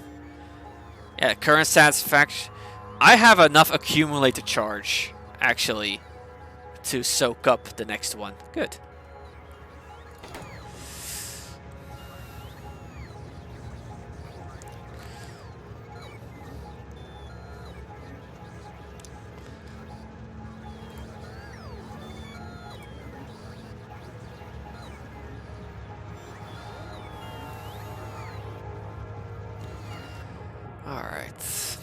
Yeah, current satisfaction... I have enough accumulated charge, actually, to soak up the next one. Good. Alright.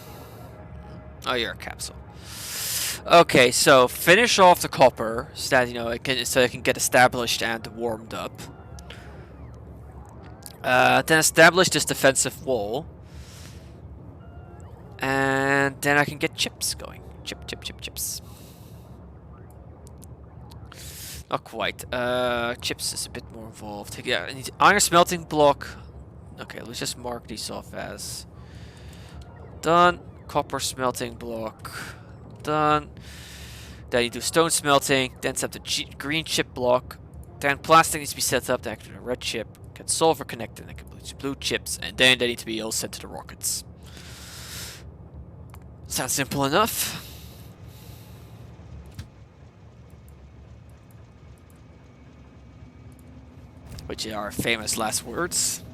Oh, you're a capsule. Okay, so finish off the copper so that it can get established and warmed up. Then establish this defensive wall. And then I can get chips going. Chips. Not quite. Chips is a bit more involved. Yeah, I need iron smelting block. Okay, let's just mark these off as done. Copper smelting block. Done. Then you do stone smelting. Then set the green chip block. Then plastic needs to be set up to activate a red chip. Get sulfur connected and get blue chips. And then they need to be all sent to the rockets. Sounds simple enough. Which are our famous last words.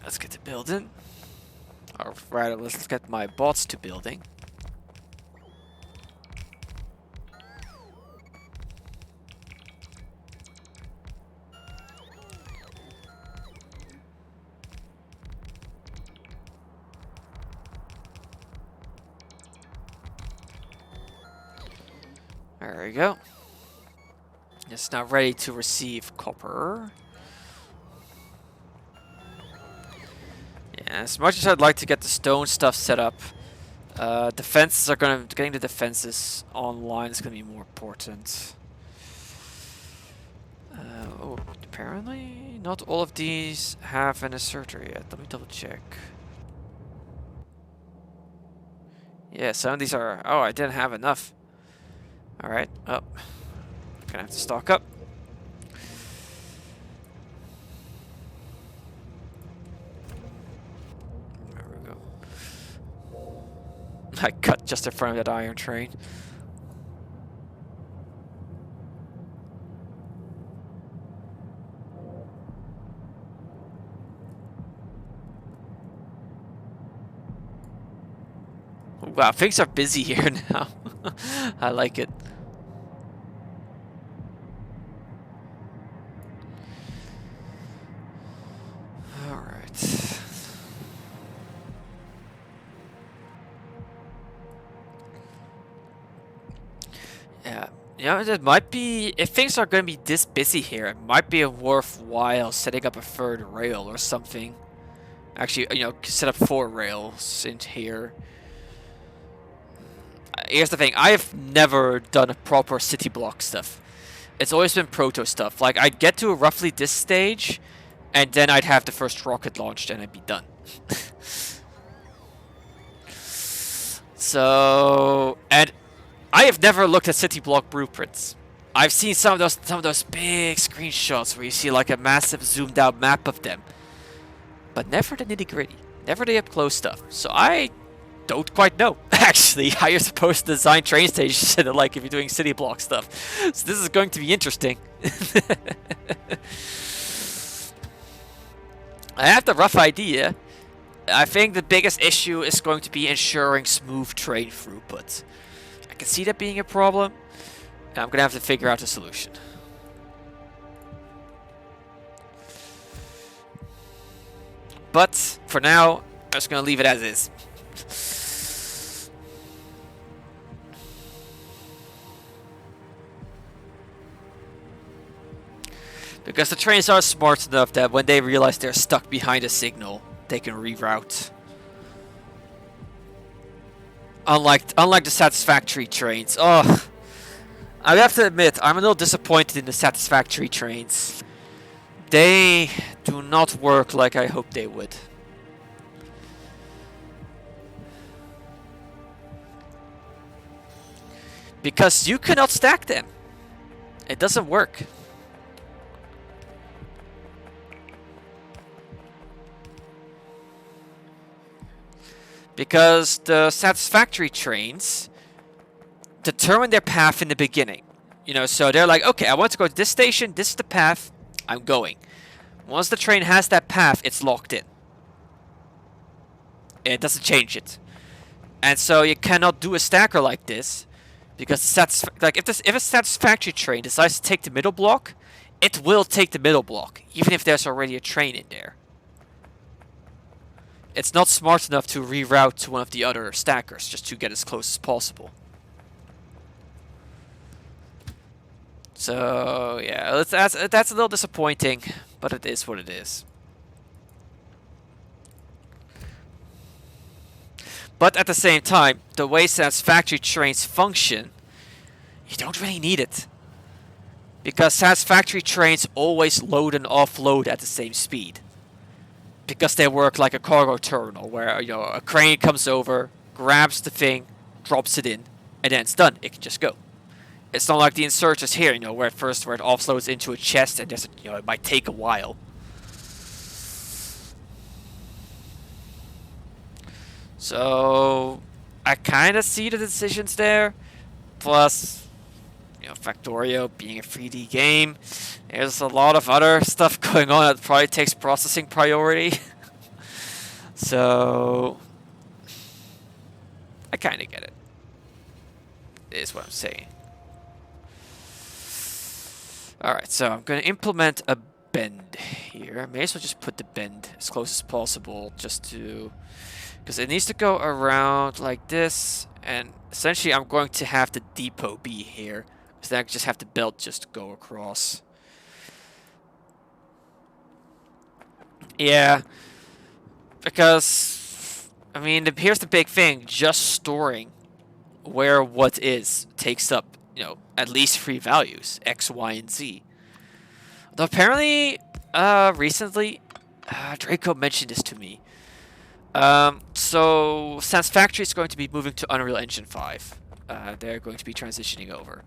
Let's get to building. Or rather, let's get my bots to building. There we go. It's now ready to receive copper. Yeah, as much as I'd like to get the stone stuff set up, defenses are getting the defenses online is gonna be more important. Oh, apparently not all of these have an asserter yet. Let me double check. Yeah, some of these are. Oh, I didn't have enough. All right. Oh, gonna have to stock up. I cut just in front of that iron train. Wow, things are busy here now. I like it. Yeah, it might be, if things are going to be this busy here, it might be worthwhile setting up a third rail or something. Actually, set up 4 rails in here. Here's the thing, I've never done a proper city block stuff. It's always been proto stuff. Like, I'd get to roughly this stage, and then I'd have the first rocket launched and I'd be done. So, and I have never looked at city block blueprints. I've seen some of those big screenshots where you see like a massive zoomed out map of them, but never the nitty gritty, never the up close stuff. So I don't quite know actually how you're supposed to design train stations like if you're doing city block stuff. So this is going to be interesting. I have the rough idea. I think the biggest issue is going to be ensuring smooth train throughput. I can see that being a problem, and I'm going to have to figure out a solution. But for now, I'm just going to leave it as is. Because the trains are smart enough that when they realize they're stuck behind a signal, they can reroute. Unlike the Satisfactory trains. Oh, I have to admit, I'm a little disappointed in the Satisfactory trains. They do not work like I hoped they would. Because you cannot stack them. It doesn't work. Because the Satisfactory trains determine their path in the beginning. You know, so they're like, okay, I want to go to this station, this is the path, I'm going. Once the train has that path, it's locked in. It doesn't change it. And so you cannot do a stacker like this, because if a Satisfactory train decides to take the middle block, it will take the middle block, even if there's already a train in there. It's not smart enough to reroute to one of the other stackers just to get as close as possible. So yeah, that's a little disappointing, but it is what it is. But at the same time, the way Satisfactory trains function, you don't really need it. Because Satisfactory trains always load and offload at the same speed. Because they work like a cargo terminal, where a crane comes over, grabs the thing, drops it in, and then it's done. It can just go. It's not like the Insurgents here, where it offloads into a chest, and it might take a while. So I kind of see the decisions there. Plus, Factorio being a 3D game, there's a lot of other stuff going on that probably takes processing priority. So I kind of get it. Is what I'm saying. Alright, so I'm going to implement a bend here. I may as well just put the bend as close as possible, just to... because it needs to go around like this, and essentially I'm going to have the depot be here. So then I just have the belt just go across. Yeah. Because, I mean, here's the big thing. Just storing where what is takes up, at least 3 values. X, Y, and Z. Though apparently, recently, Draco mentioned this to me. So, Satisfactory is going to be moving to Unreal Engine 5. They're going to be transitioning over.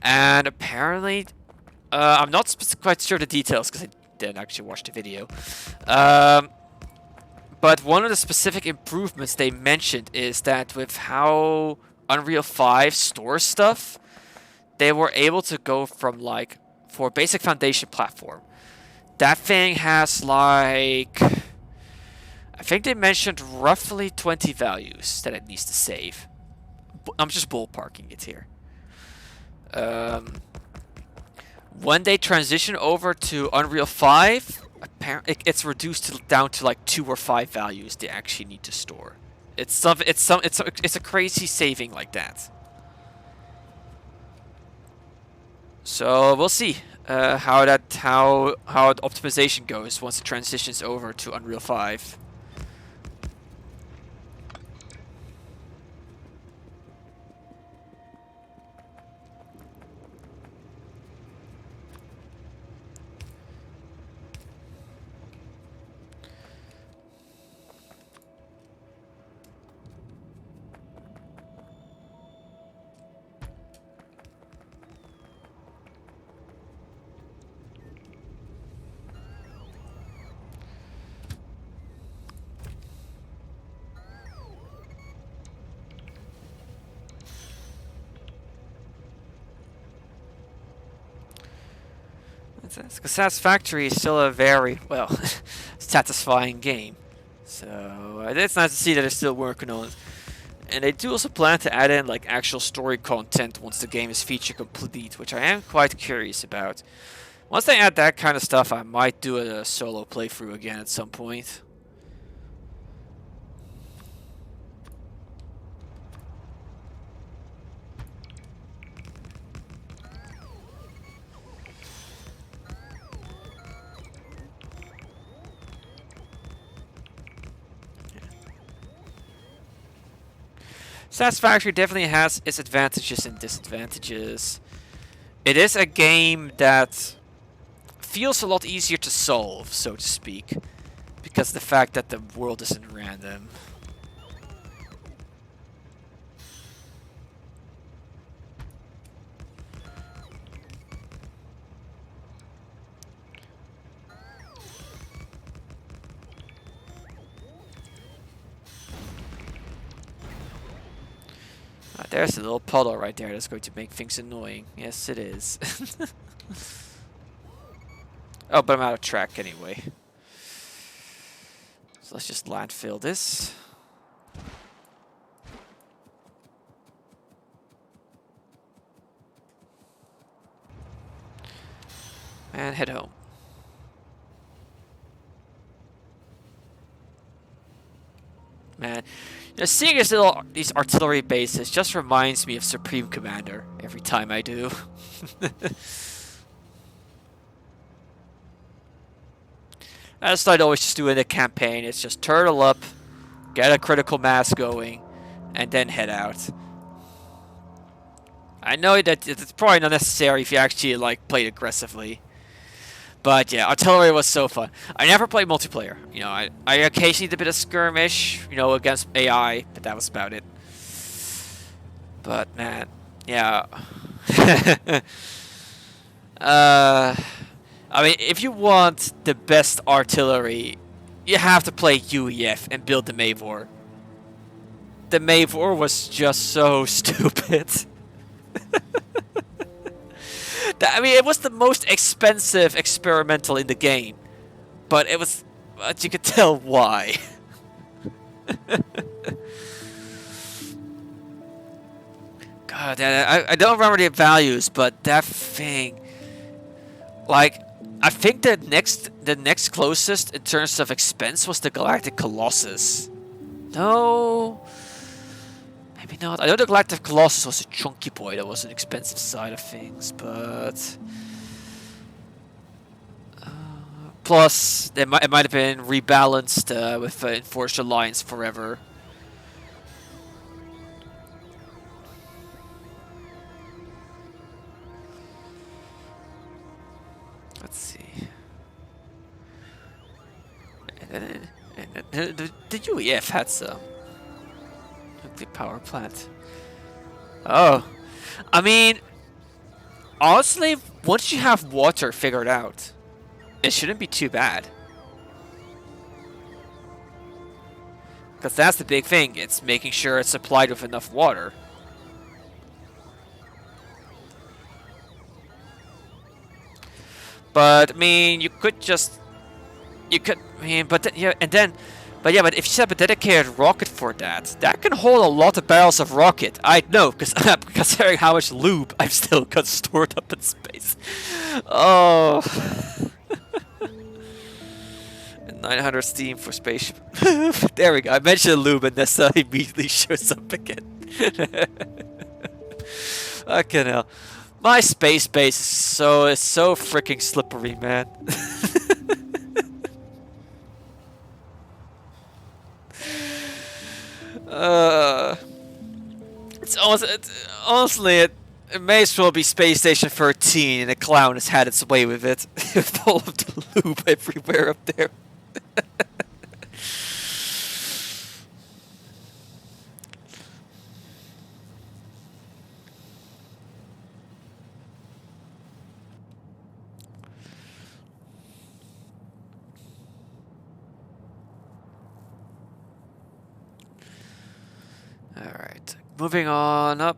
And apparently, I'm not quite sure the details because I didn't actually watch the video. But one of the specific improvements they mentioned is that with how Unreal 5 stores stuff, they were able to go from for basic foundation platform. That thing has I think they mentioned roughly 20 values that it needs to save. I'm just ballparking it here. When they transition over to Unreal 5, it's reduced down to 2 or 5 values they actually need to store. It's a crazy saving like that. So we'll see how optimization goes once it transitions over to Unreal 5. Because Satisfactory is still a very, satisfying game. So it's nice to see that they're still working on it. And they do also plan to add in like actual story content once the game is feature complete, which I am quite curious about. Once they add that kind of stuff, I might do a solo playthrough again at some point. Satisfactory definitely has its advantages and disadvantages. It is a game that feels a lot easier to solve, so to speak, because of the fact that the world isn't random. There's a little puddle right there that's going to make things annoying. Yes, it is. Oh, but I'm out of track anyway. So let's just landfill this. And head home. Man, you know, seeing these artillery bases just reminds me of Supreme Commander every time I do. That's what I'd always just do in a campaign. It's just turtle up, get a critical mass going, and then head out. I know that it's probably not necessary if you actually like played aggressively. But yeah, artillery was so fun. I never played multiplayer. You know, I occasionally did a bit of skirmish, you know, against AI, but that was about it. But man, yeah. I mean, if you want the best artillery, you have to play UEF and build the Mavor. The Mavor was just so stupid. I mean, it was the most expensive experimental in the game, but it was, but you could tell why. God, I don't remember the values, but that thing, like, I think the next closest in terms of expense was the Galactic Colossus. No. Maybe not. I know the Galactic Colossus was a chunky boy. That was an expensive side of things, but plus it might have been rebalanced with Enforced Alliance Forever. Let's see. And the UEF had some. The power plant. Oh, I mean, honestly, once you have water figured out, it shouldn't be too bad. Because that's the big thing. It's making sure it's supplied with enough water. But I mean, you could just, I mean, but yeah, but yeah, but if you set up a dedicated rocket for that, that can hold a lot of barrels of rocket. I know, because considering how much lube I've still got stored up in space. Oh. 900 steam for spaceship. There we go. I mentioned lube and this immediately shows up again. Fucking hell. My space base is so freaking slippery, man. Honestly, it may as well be Space Station 13 and a clown has had its way with it. With all of the lube everywhere up there. Alright, moving on up.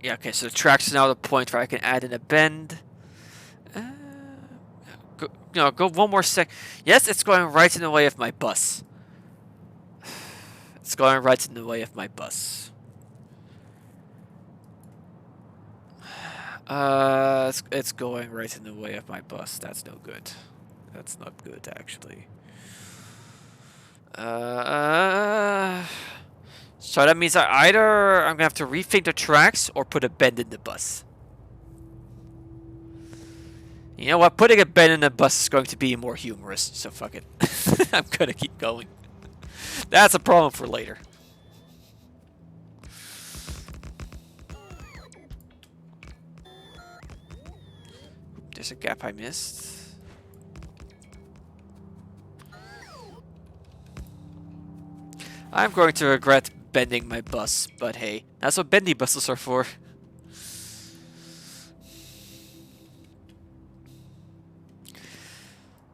Yeah, okay, so the track's now the point where I can add in a bend. Go one more sec. Yes, it's going right in the way of my bus. It's going right in the way of my bus. It's going right in the way of my bus. That's no good. That's not good, actually. So that means I'm gonna have to rethink the tracks or put a bend in the bus. You know what? Putting a bend in the bus is going to be more humorous, so fuck it. I'm gonna keep going. That's a problem for later. There's a gap I missed. I'm going to regret bending my bus, but hey, that's what bendy buses are for.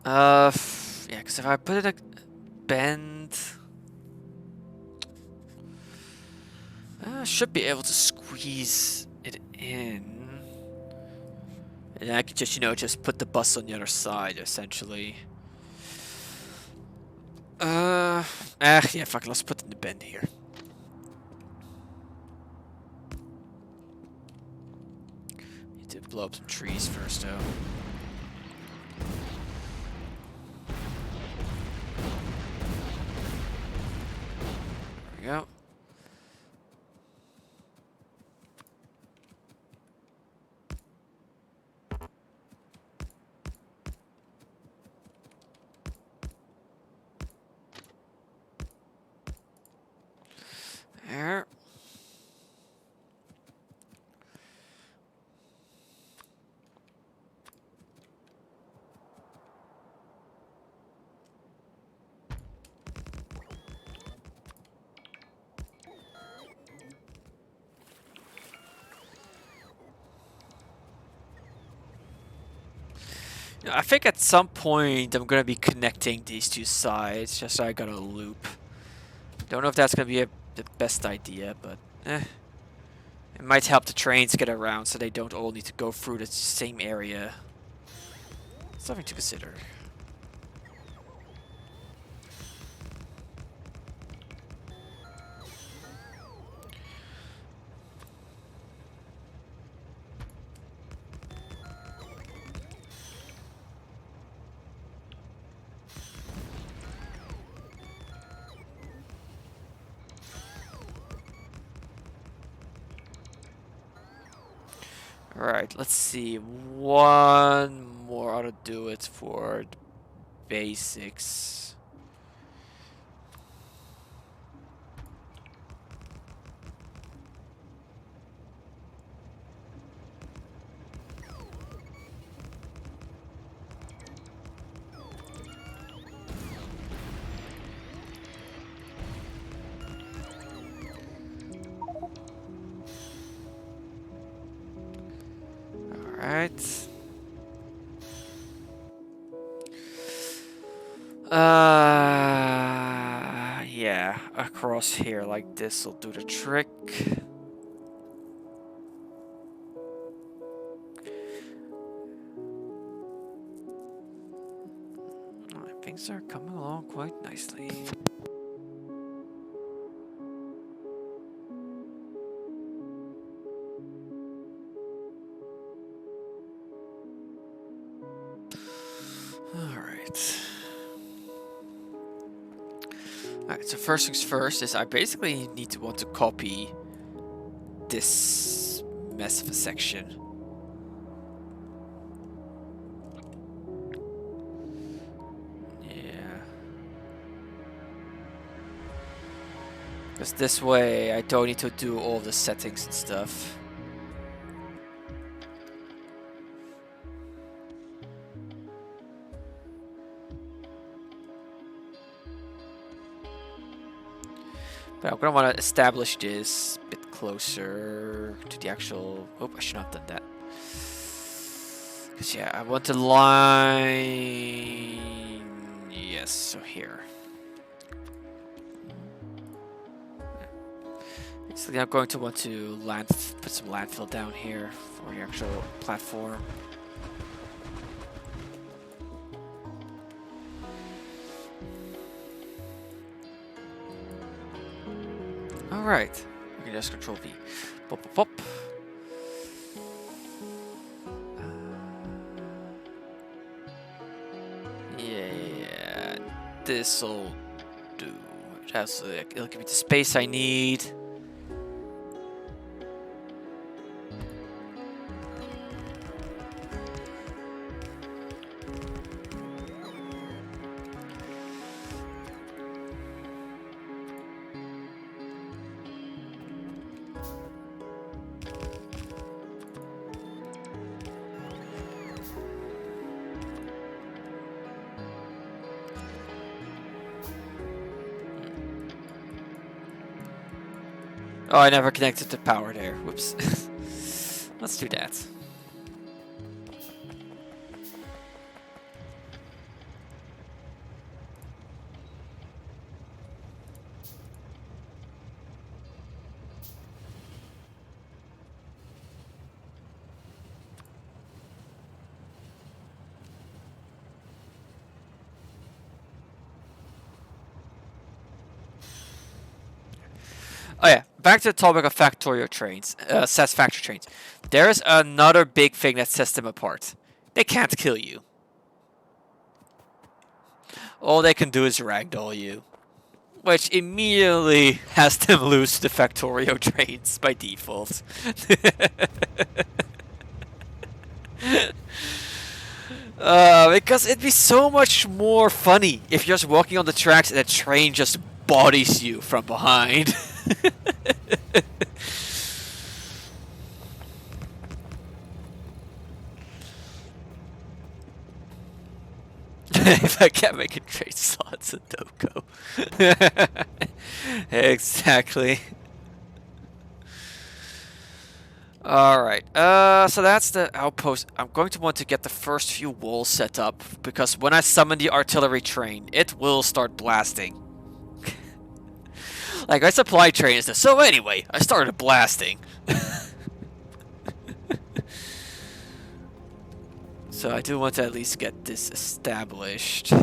Yeah, because if I put it a bend, I should be able to squeeze it in. And I could just, just put the bus on the other side, essentially. Yeah, fuck it, let's put in the bend here. Need to blow up some trees first, though. There we go. There. I think at some point I'm gonna be connecting these two sides, just so I got a loop. Don't know if that's gonna be the best idea, but it might help the trains get around so they don't all need to go through the same area. Something to consider. Alright, let's see. One more ought to do it for the basics. Alright. Yeah, across here like this will do the trick. Things are coming along quite nicely. Alright, so first things first is I basically want to copy this mess of a section. Yeah. Because this way I don't need to do all the settings and stuff. But I'm gonna want to establish this a bit closer to the actual. Oh, I should not have done that. Because yeah, I want the line. Yes, so here. So I'm going to want to put some landfill down here for the actual platform. Alright. We can just control V. Pop, pop, pop. Yeah, this'll do. It'll give me the space I need. Oh, I never connected the power there. Whoops. Let's do that. Oh yeah, back to the topic of Factorio trains, Satisfactory trains. There's another big thing that sets them apart. They can't kill you. All they can do is ragdoll you, which immediately has them lose the Factorio trains by default. Because it'd be so much more funny if you're just walking on the tracks and a train just bodies you from behind. If I can't make a trade slots in Doko. Exactly. Alright, so that's the outpost. I'm going to want to get the first few walls set up, because when I summon the artillery train, it will start blasting. Like, I supply trains this, so anyway, I started blasting. So I do want to at least get this established.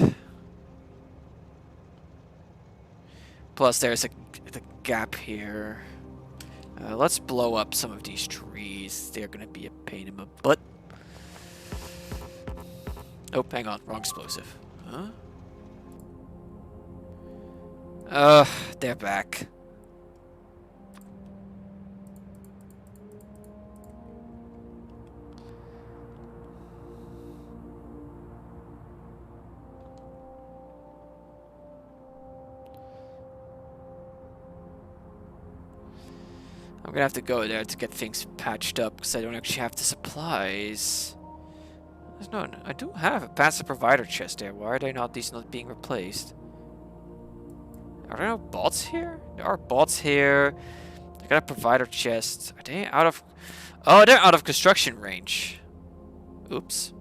Plus, there's a gap here. Let's blow up some of these trees. They're gonna be a pain in my butt. Oh, hang on. Wrong explosive. Huh? They're back. I'm gonna have to go there to get things patched up because I don't actually have the supplies. No, I do have a passive provider chest there. Why are these not being replaced? Are there no bots here? There are bots here. I got a provider chest. Are they out of... Oh, they're out of construction range. Oops.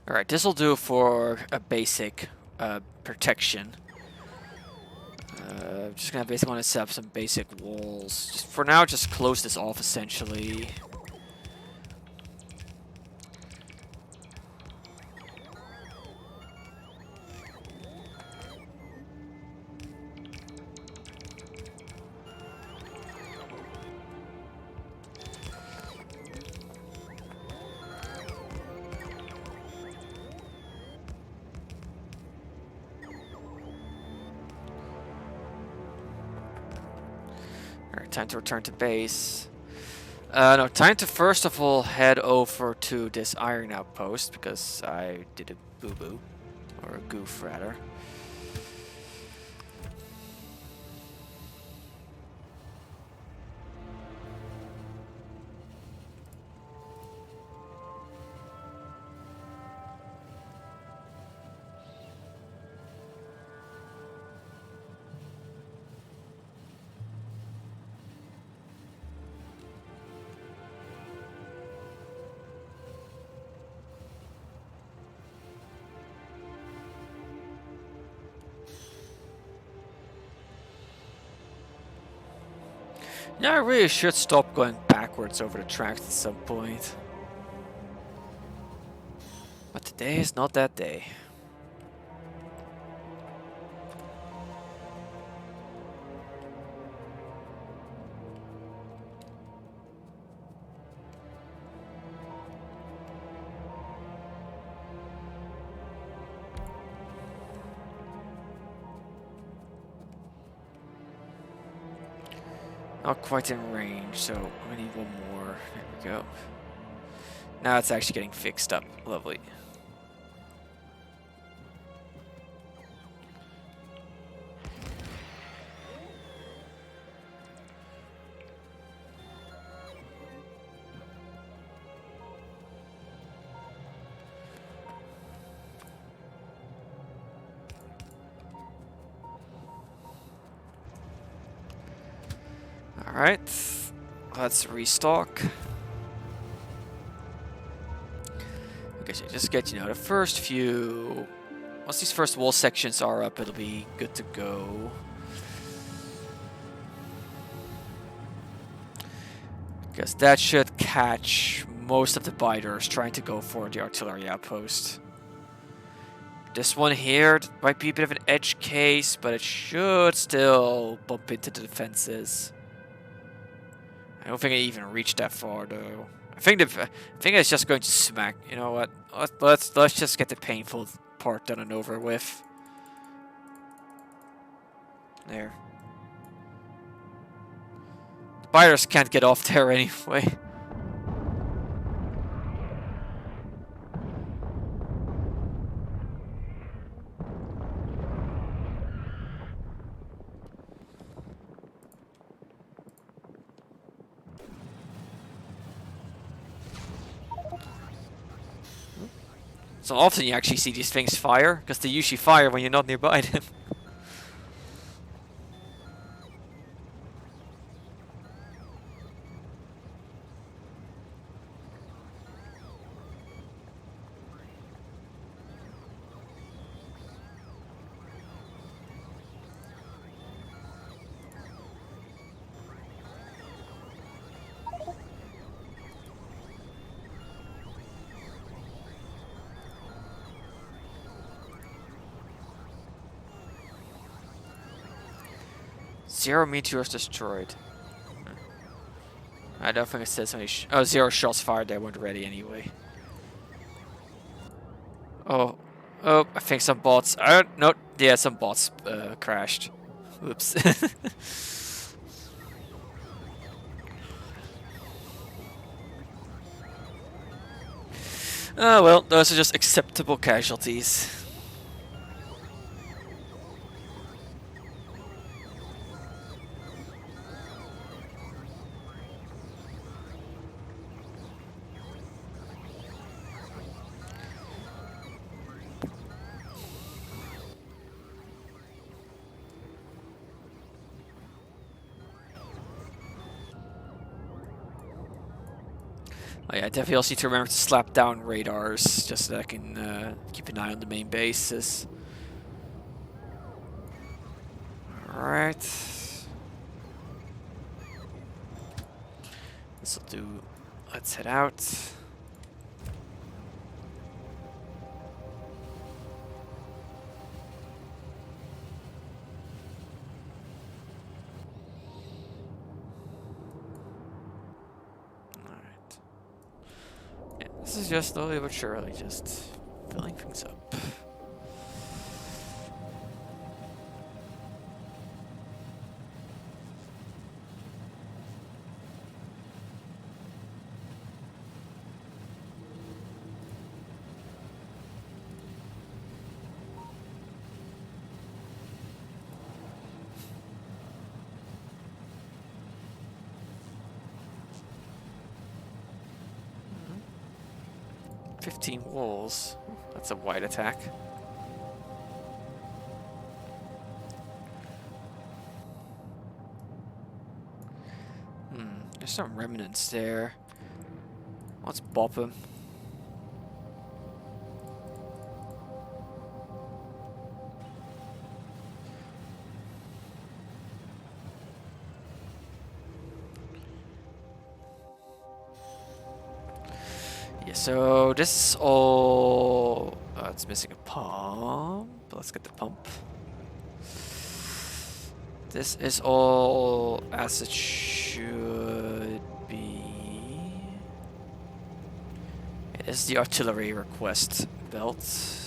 Alright, this'll do for a basic protection. Just gonna basically want to set up some basic walls. Just for now, just close this off essentially. Alright, time to return to base. No, time to first of all head over to this iron outpost because I did a boo-boo. Or a goof, rather. Yeah, I really should stop going backwards over the tracks at some point. But today is not that day. Not quite in range, so I'm gonna need one more. There we go. Now it's actually getting fixed up. Lovely. Alright, let's restock. Okay, so just get, you know, the first few... Once these first wall sections are up, it'll be good to go. Because that should catch most of the biters trying to go for the artillery outpost. This one here might be a bit of an edge case, but it should still bump into the defenses. I don't think I even reached that far though. I think it's just going to smack. You know what? Let's just get the painful part done and over with. There. The biters can't get off there anyway. So often you actually see these things fire, because they usually fire when you're not nearby them. Zero meteors destroyed. I don't think it says how many. Oh, 0 shots fired. They weren't ready anyway. Oh, oh! I think some bots. No, yeah, some bots crashed. Oops. Oh well, those are just acceptable casualties. Oh yeah, I definitely also need to remember to slap down radars, just so that I can keep an eye on the main bases. Alright. This'll do. Let's head out. This is just slowly but surely just filling things up. Mm-hmm. 15 walls. That's a wide attack. There's some remnants there. Let's bop them. so this is all... it's missing a pump. Let's get the pump. This is all as it should be. It is the artillery request belt.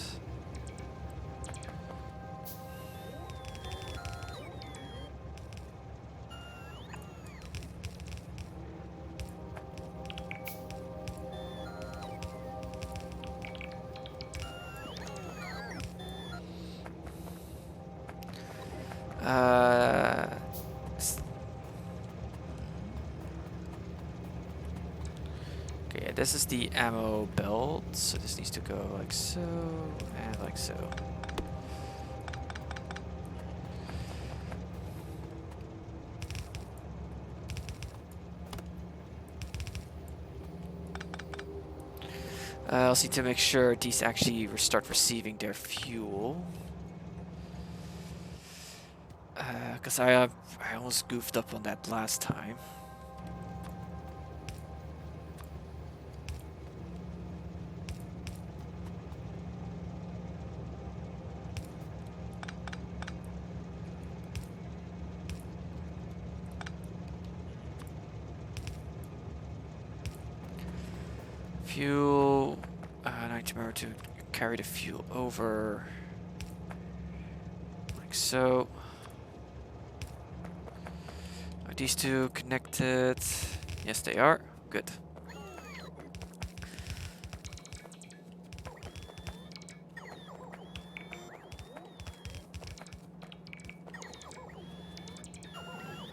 Okay, yeah, this is the ammo belt, so this needs to go like so, and like so. I also need to make sure these actually start receiving their fuel. Because I almost goofed up on that last time. Fuel. I need to remember to carry the fuel over. Like so. Are these two connected? Yes, they are. Good.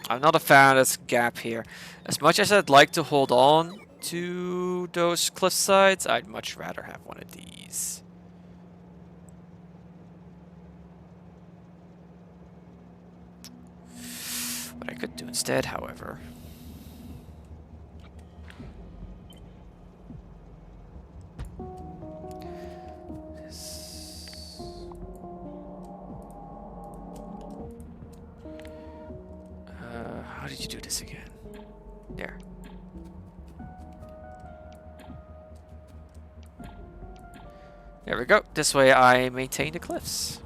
I'm not a fan of this gap here. As much as I'd like to hold on to those cliff sides, I'd much rather have one of these. What I could do instead, however... how did you do this again? There. There we go. This way I maintain the cliffs.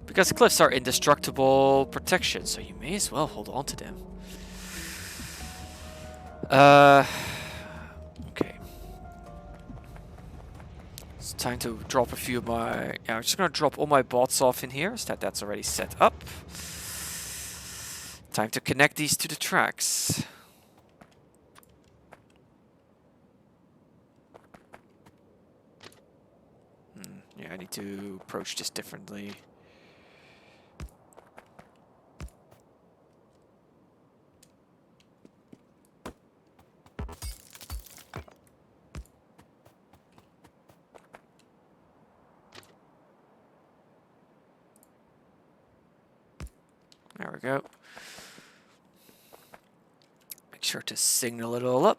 Because cliffs are indestructible protection, so you may as well hold on to them. Okay. It's time to drop a few of my... Yeah, I'm just gonna drop all my bots off in here, so that's already set up. Time to connect these to the tracks. Yeah, I need to approach this differently. There we go. Make sure to signal it all up.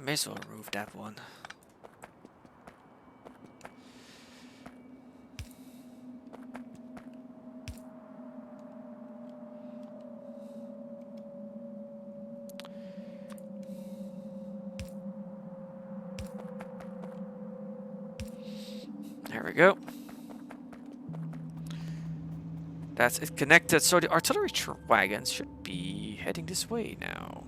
May as well remove that one. There we go. That's it connected, so the artillery wagons should be heading this way now.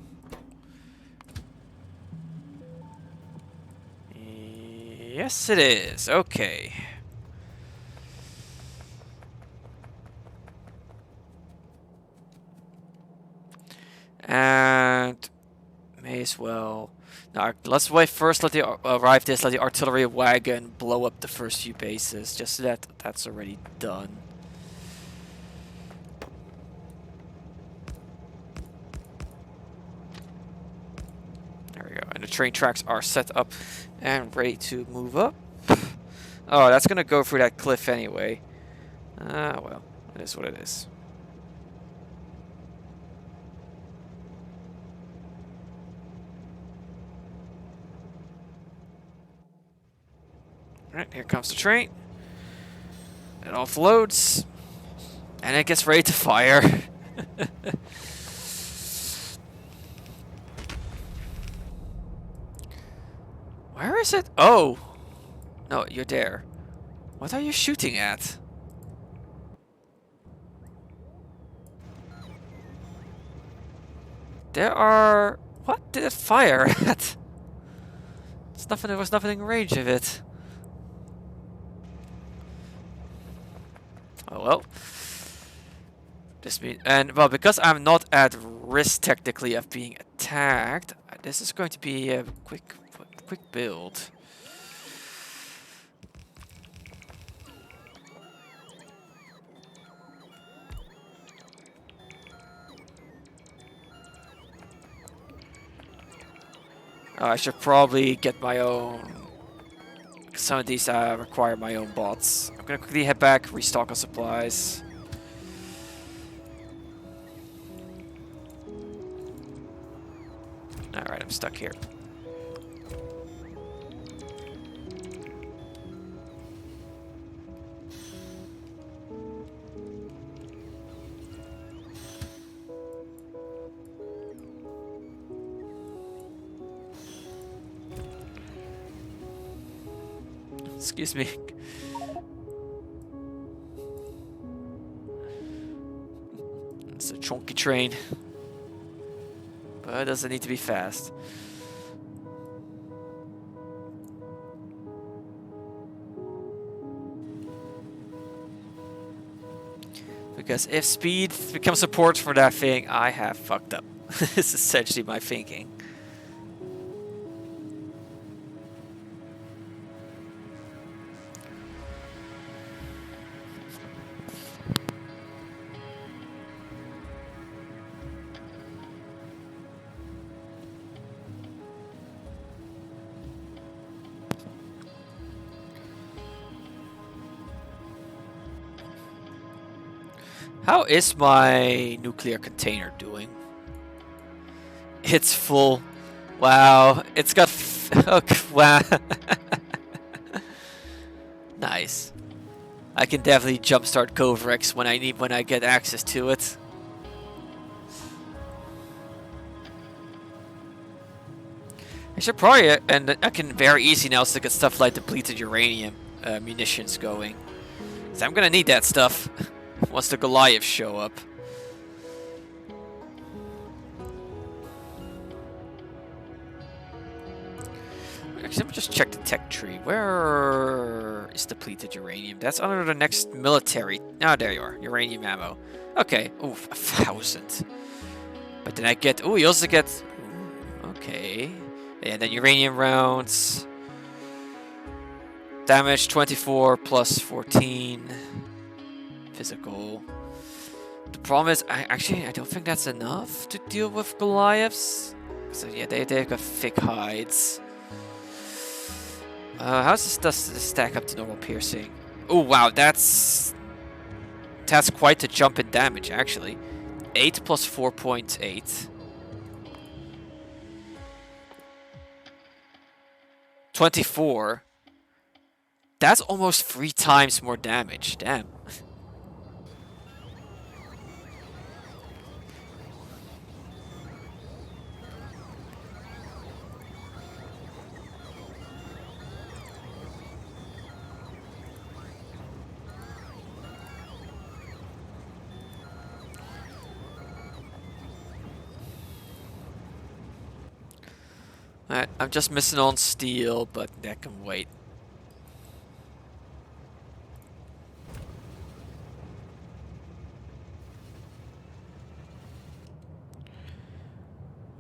Yes, it is. Okay. And may as well. Now let's wait first. Let the arrive this. Let the artillery wagon blow up the first few bases, just so that that's already done. There we go. And the train tracks are set up and ready to move up. Oh, that's gonna go through that cliff anyway. Ah, well, it is what it is. Alright, here comes the train. It offloads. And it gets ready to fire. Where is it? Oh! No, you're there. What are you shooting at? There are... What did it fire at? It's nothing, there was nothing in range of it. Oh well. This means... And, well, because I'm not at risk technically of being attacked, this is going to be a quick build. I should probably get my own... Some of these require my own bots. I'm gonna quickly head back, restock on supplies. Alright, I'm stuck here. Excuse me. It's a chunky train. But it doesn't need to be fast. Because if speed becomes support for that thing, I have fucked up. This is essentially my thinking. How is my nuclear container doing? It's full. Wow, it's got wow. Nice. I can definitely jumpstart Covrex when I get access to it. I should probably, and I can very easy now to get stuff like depleted uranium munitions going. 'Cause I'm gonna need that stuff once the Goliaths show up. Actually, let me just check the tech tree. Where is depleted uranium? That's under the next military. Ah, there you are. Uranium ammo. Okay. Ooh, 1,000. But then I get... Ooh, you also get... Ooh, okay. And then uranium rounds. Damage 24 plus 14. Physical. The problem is, I don't think that's enough to deal with Goliaths. So yeah, they've got thick hides. Does this stack up to normal piercing? Oh wow, that's quite a jump in damage actually. 8 plus 4.8. 24. That's almost 3 times more damage. Damn. Alright, I'm just missing on steel, but that can wait.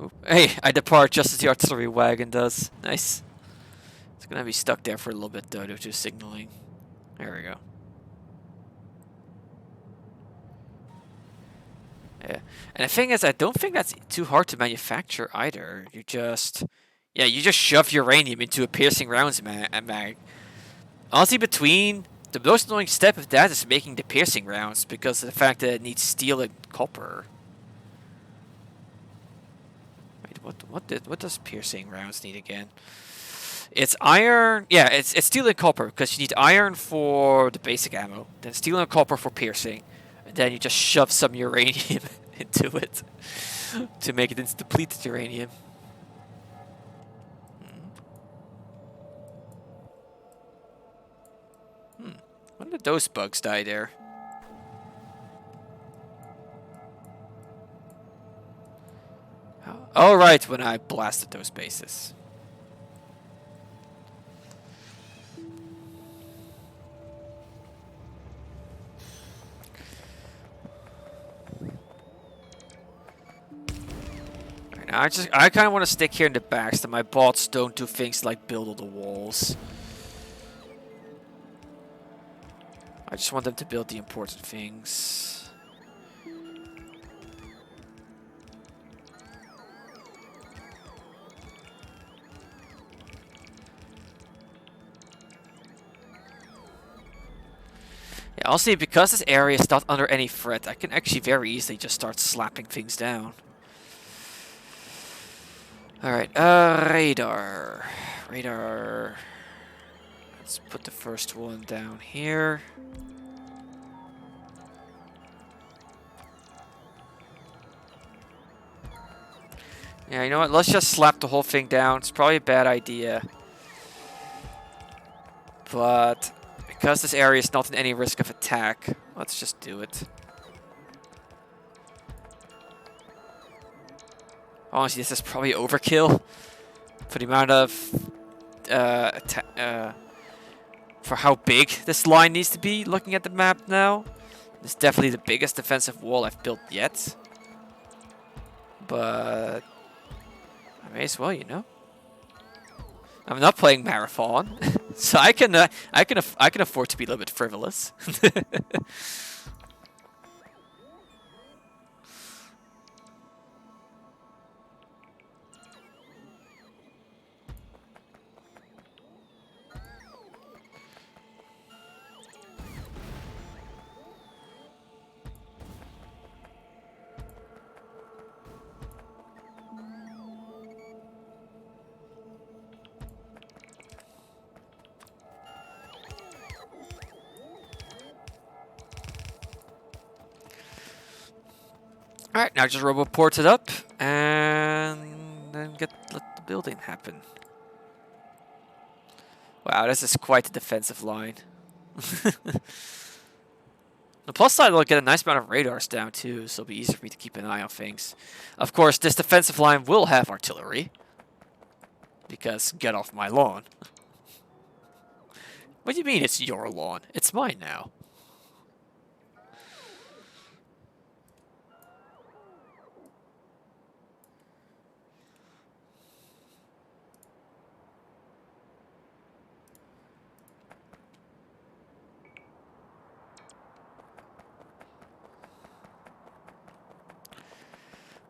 Oop. Hey, I depart just as the artillery wagon does. Nice. It's gonna be stuck there for a little bit though due to signaling. There we go. Yeah, and the thing is, I don't think that's too hard to manufacture either. You just shove uranium into a piercing rounds mag. Honestly, the most annoying step of that is making the piercing rounds because of the fact that it needs steel and copper. Wait, what does piercing rounds need again? It's iron. Yeah, it's steel and copper because you need iron for the basic ammo, then steel and copper for piercing, and then you just shove some uranium into it to make it into depleted uranium. When did those bugs die there? Oh, right, when I blasted those bases. Right, now I kind of want to stick here in the back so my bots don't do things like build all the walls. I just want them to build the important things. Yeah, honestly, because this area is not under any threat, I can actually very easily just start slapping things down. Alright, radar. Radar. Let's put the first one down here. Yeah, you know what? Let's just slap the whole thing down. It's probably a bad idea. But because this area is not in any risk of attack, let's just do it. Honestly, this is probably overkill for the amount of for how big this line needs to be. Looking at the map now, it's definitely the biggest defensive wall I've built yet. But I may as well, you know. I'm not playing Marathon, so I can afford to be a little bit frivolous. Alright, now just roboport it up and then let the building happen. Wow, this is quite a defensive line. The plus side, will get a nice amount of radars down too, so it'll be easier for me to keep an eye on things. Of course, this defensive line will have artillery. Because get off my lawn. What do you mean it's your lawn? It's mine now.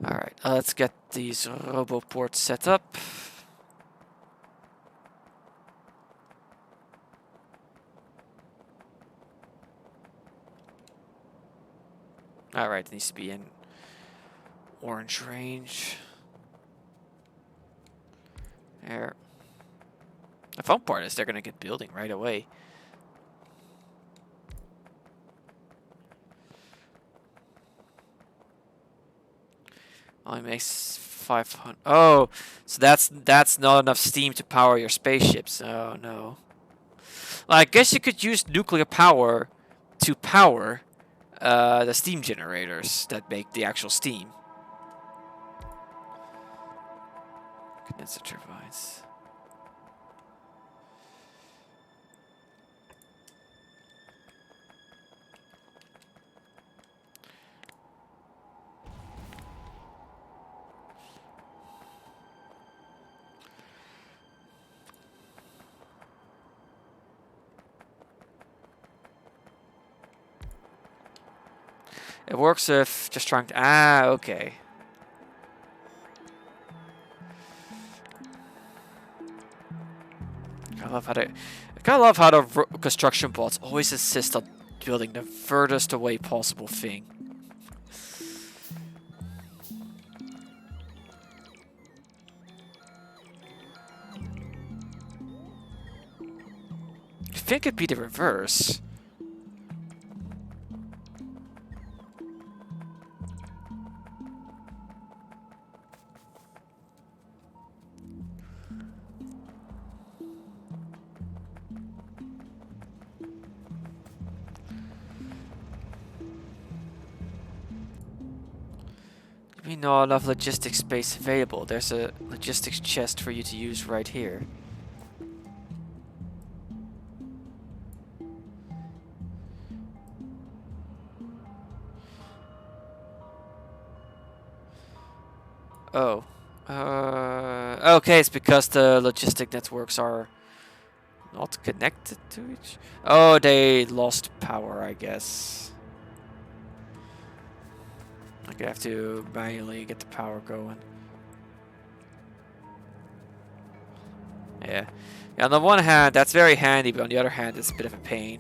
Alright, let's get these roboports set up. Alright, it needs to be in orange range. There. The fun part is they're going to get building right away. Only makes 500. Oh, so that's not enough steam to power your spaceships. Oh no. Well, I guess you could use nuclear power to power the steam generators that make the actual steam. Condenser turbines. It works if just trying to... Ah, okay. I gotta love how the construction bots always insist on building the furthest away possible thing. think it'd be the reverse. We know enough logistics space available. There's a logistics chest for you to use right here. Oh. Okay, it's because the logistic networks are not connected to each... Oh, they lost power, I guess. I have to manually get the power going. Yeah. On the one hand, that's very handy, but on the other hand, it's a bit of a pain.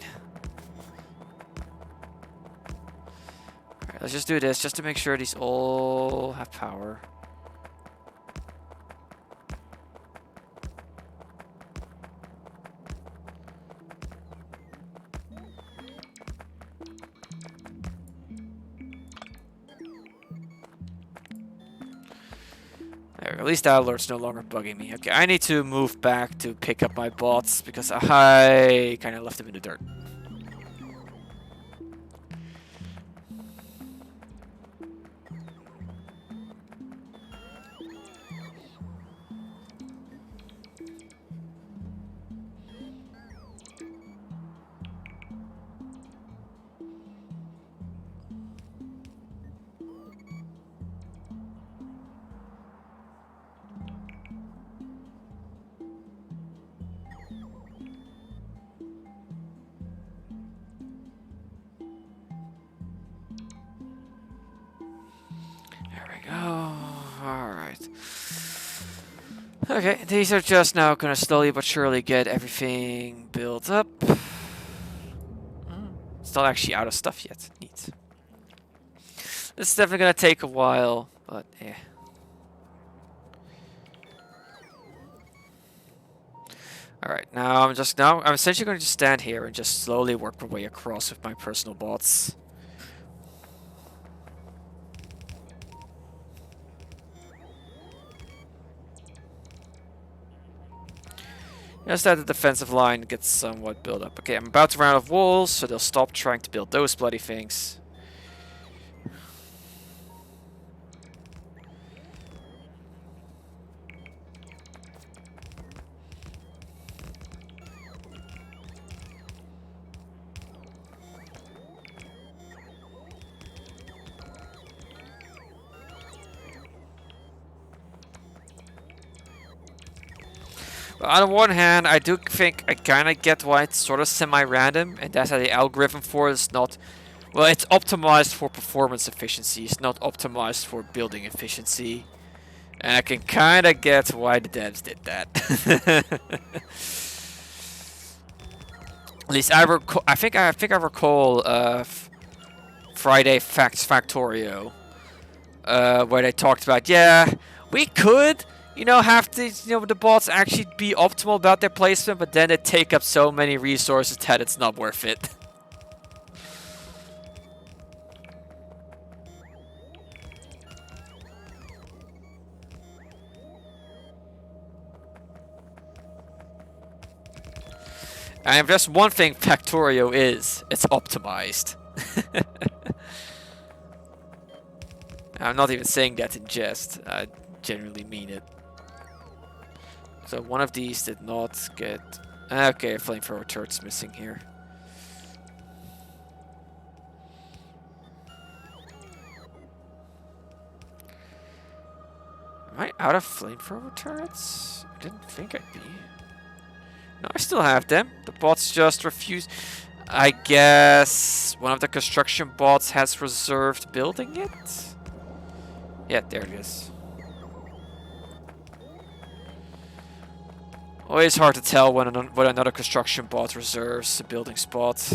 Alright, let's just do this, just to make sure these all have power. There, at least that alert's no longer bugging me. Okay, I need to move back to pick up my bots because I kind of left them in the dirt. Okay, these are just now gonna slowly but surely get everything built up. It's not actually out of stuff yet. Neat. This is definitely gonna take a while, but yeah. Alright, now I'm essentially gonna just stand here and just slowly work my way across with my personal bots. Just that the defensive line gets somewhat built up. Okay, I'm about to run out of walls, so they'll stop trying to build those bloody things. On the one hand, I do think I kind of get why it's sort of semi-random, and that's how the algorithm for it is not... Well, it's optimized for performance efficiency, it's not optimized for building efficiency. And I can kind of get why the devs did that. At least I think I recall Friday Facts Factorio, where they talked about, yeah, we could... have to, the bots actually be optimal about their placement, but then they take up so many resources that it's not worth it. And just one thing Factorio is, it's optimized. I'm not even saying that in jest, I genuinely mean it. So one of these did not get... Okay, flamethrower turret's missing here. Am I out of flamethrower turrets? I didn't think I'd be. No, I still have them. The bots just refuse... I guess one of the construction bots has reserved building it? Yeah, there it is. Always hard to tell when another construction bot reserves a building spot.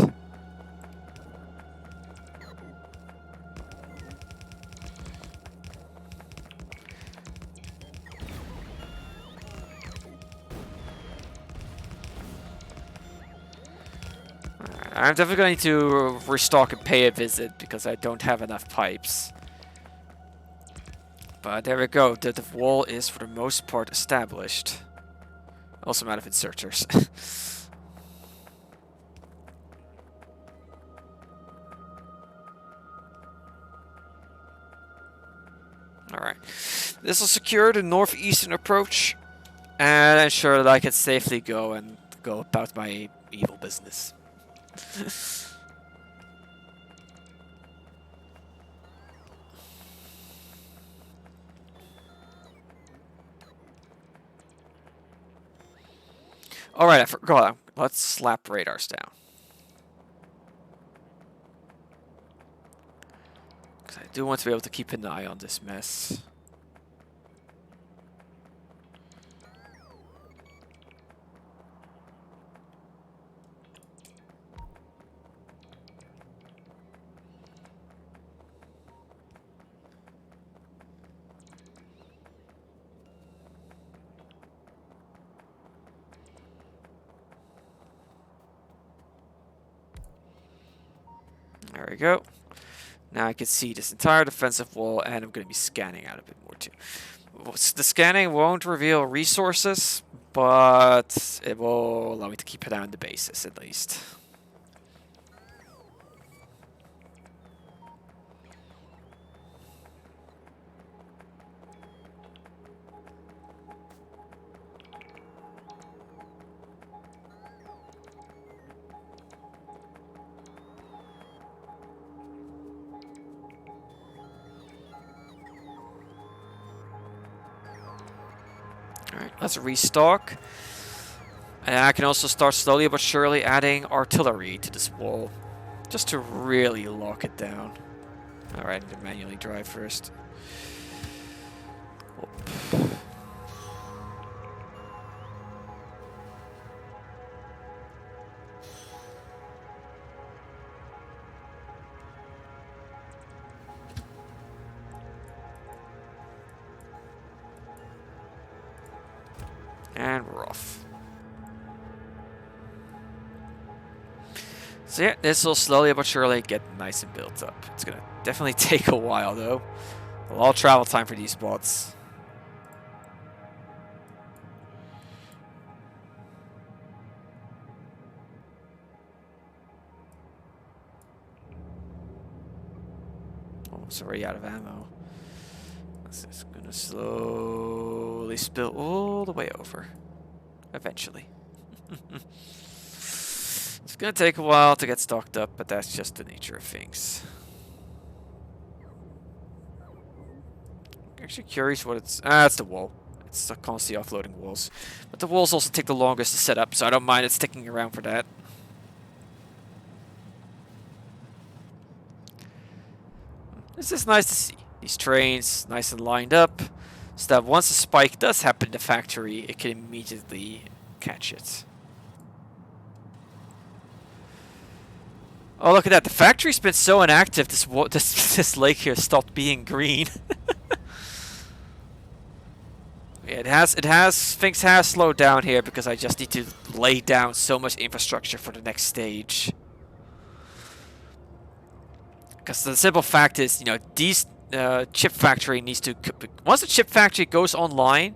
I'm definitely going to restock and pay a visit because I don't have enough pipes. But there we go. The wall is for the most part established. Also, I'm out of inserters. Alright. This will secure the northeastern approach and ensure that I can safely go about my evil business. Alright, I forgot. Let's slap radars down. Because I do want to be able to keep an eye on this mess. There we go. Now I can see this entire defensive wall, and I'm going to be scanning out a bit more too. The scanning won't reveal resources, but it will allow me to keep an eye on the bases at least. Alright, let's restock. And I can also start slowly but surely adding artillery to this wall. Just to really lock it down. Alright, I'm going to manually drive first. Oh. And we're off. So yeah, this will slowly but surely get nice and built up. It's gonna definitely take a while though. A lot of travel time for these spots. Oh, it's already out of ammo. This is gonna slowly spill all the way over. Eventually. It's gonna take a while to get stocked up, but that's just the nature of things. Actually curious what it's... it's the wall. It's constantly offloading walls. But the walls also take the longest to set up, so I don't mind it sticking around for that. This is nice to see. These trains nice and lined up, so that once a spike does happen in the factory, it can immediately catch it. Oh, look at that. The factory's been so inactive, this lake here stopped being green. Yeah, things have slowed down here because I just need to lay down so much infrastructure for the next stage. Because the simple fact is, you know, these chip factory needs to... Once the chip factory goes online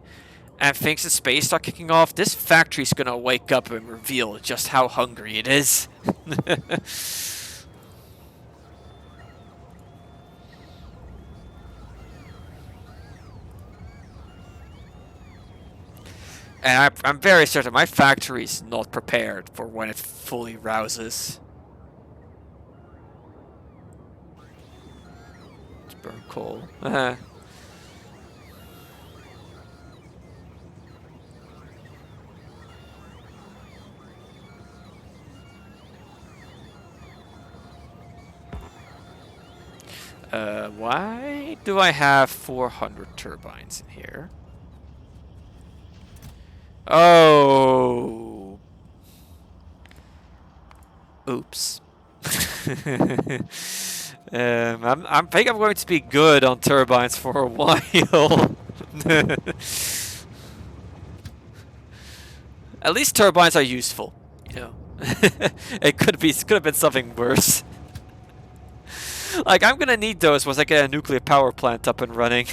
and things in space start kicking off, this factory's gonna wake up and reveal just how hungry it is. And I'm very certain my factory's not prepared for when it fully rouses. Let's burn coal. Why do I have 400 turbines in here? Oh. Oops. I think I'm going to be good on turbines for a while. At least turbines are useful, you know. It could have been something worse. Like, I'm gonna need those once I get a nuclear power plant up and running.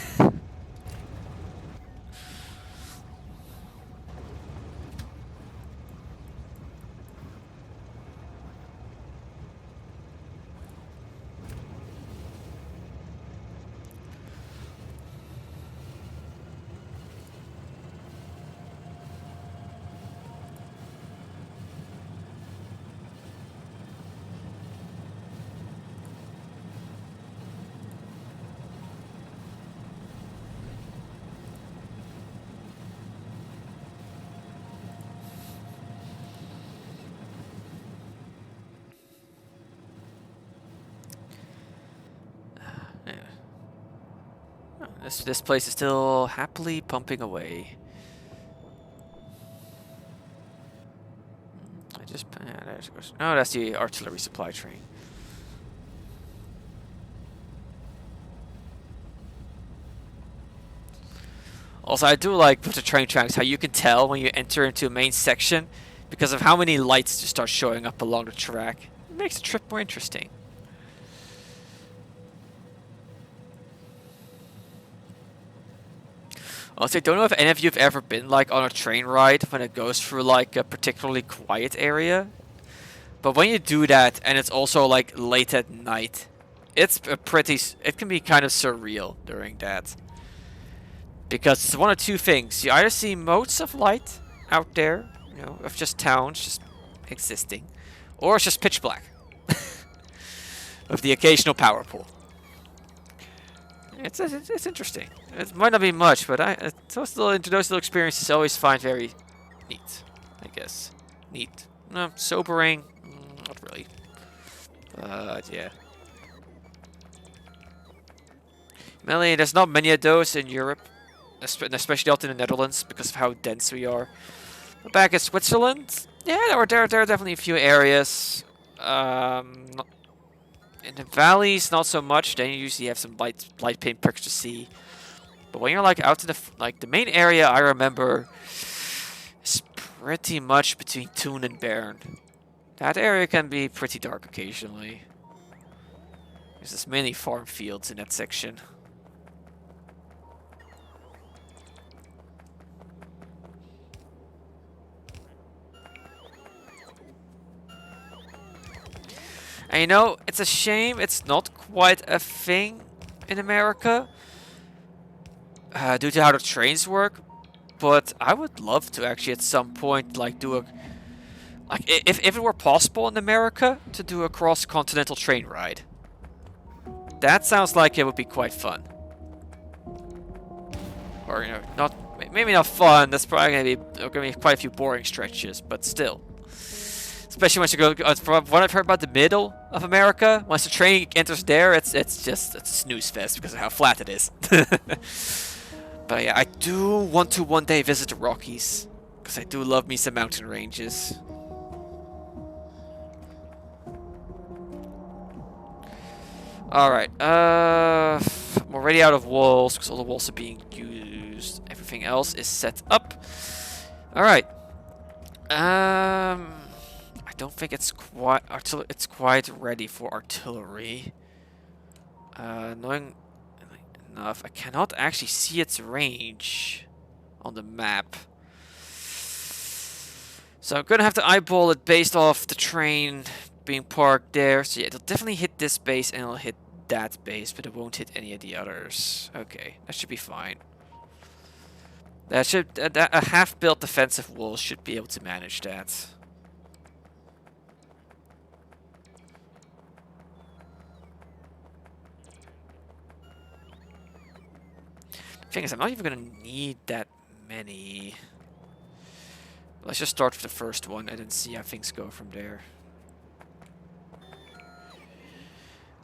This place is still happily pumping away. Oh, that's the artillery supply train. Also, I do like with the train tracks how you can tell when you enter into a main section because of how many lights just start showing up along the track. It makes the trip more interesting. Also, I don't know if any of you have ever been like on a train ride when it goes through like a particularly quiet area. But when you do that and it's also like late at night, it can be kind of surreal during that. Because it's one of two things. You either see motes of light out there, you know, of just towns just existing, or it's just pitch black. With the occasional power pole. It's interesting. It might not be much, but those little experiences I always find very neat, I guess. Neat. No, sobering, not really. Yeah. Mainly, there's not many of those in Europe, especially out in the Netherlands, because of how dense we are. But back in Switzerland, yeah, there are definitely a few areas. In the valleys, not so much. Then you usually have some light pinpricks to see. But when you're like out in the main area, I remember is pretty much between Thun and Bern. That area can be pretty dark occasionally. There's many farm fields in that section. And you know, it's a shame it's not quite a thing in America due to how the trains work. But I would love to actually at some point like do a if it were possible in America to do a cross-continental train ride. That sounds like it would be quite fun. Or you know, maybe not fun. That's probably gonna be quite a few boring stretches, but still. Especially once you go, from what I've heard about the middle of America, once the train enters there, it's a snooze fest because of how flat it is. But yeah, I do want to one day visit the Rockies because I do love me some mountain ranges. All right, I'm already out of walls because all the walls are being used. Everything else is set up. All right. I don't think it's quite ready for artillery. Knowing enough, I cannot actually see its range on the map. So I'm gonna have to eyeball it based off the train being parked there. So yeah, it'll definitely hit this base and it'll hit that base, but it won't hit any of the others. Okay, that should be fine. A half-built defensive wall should be able to manage that. Thing is, I'm not even gonna need that many. Let's just start with the first one and then see how things go from there.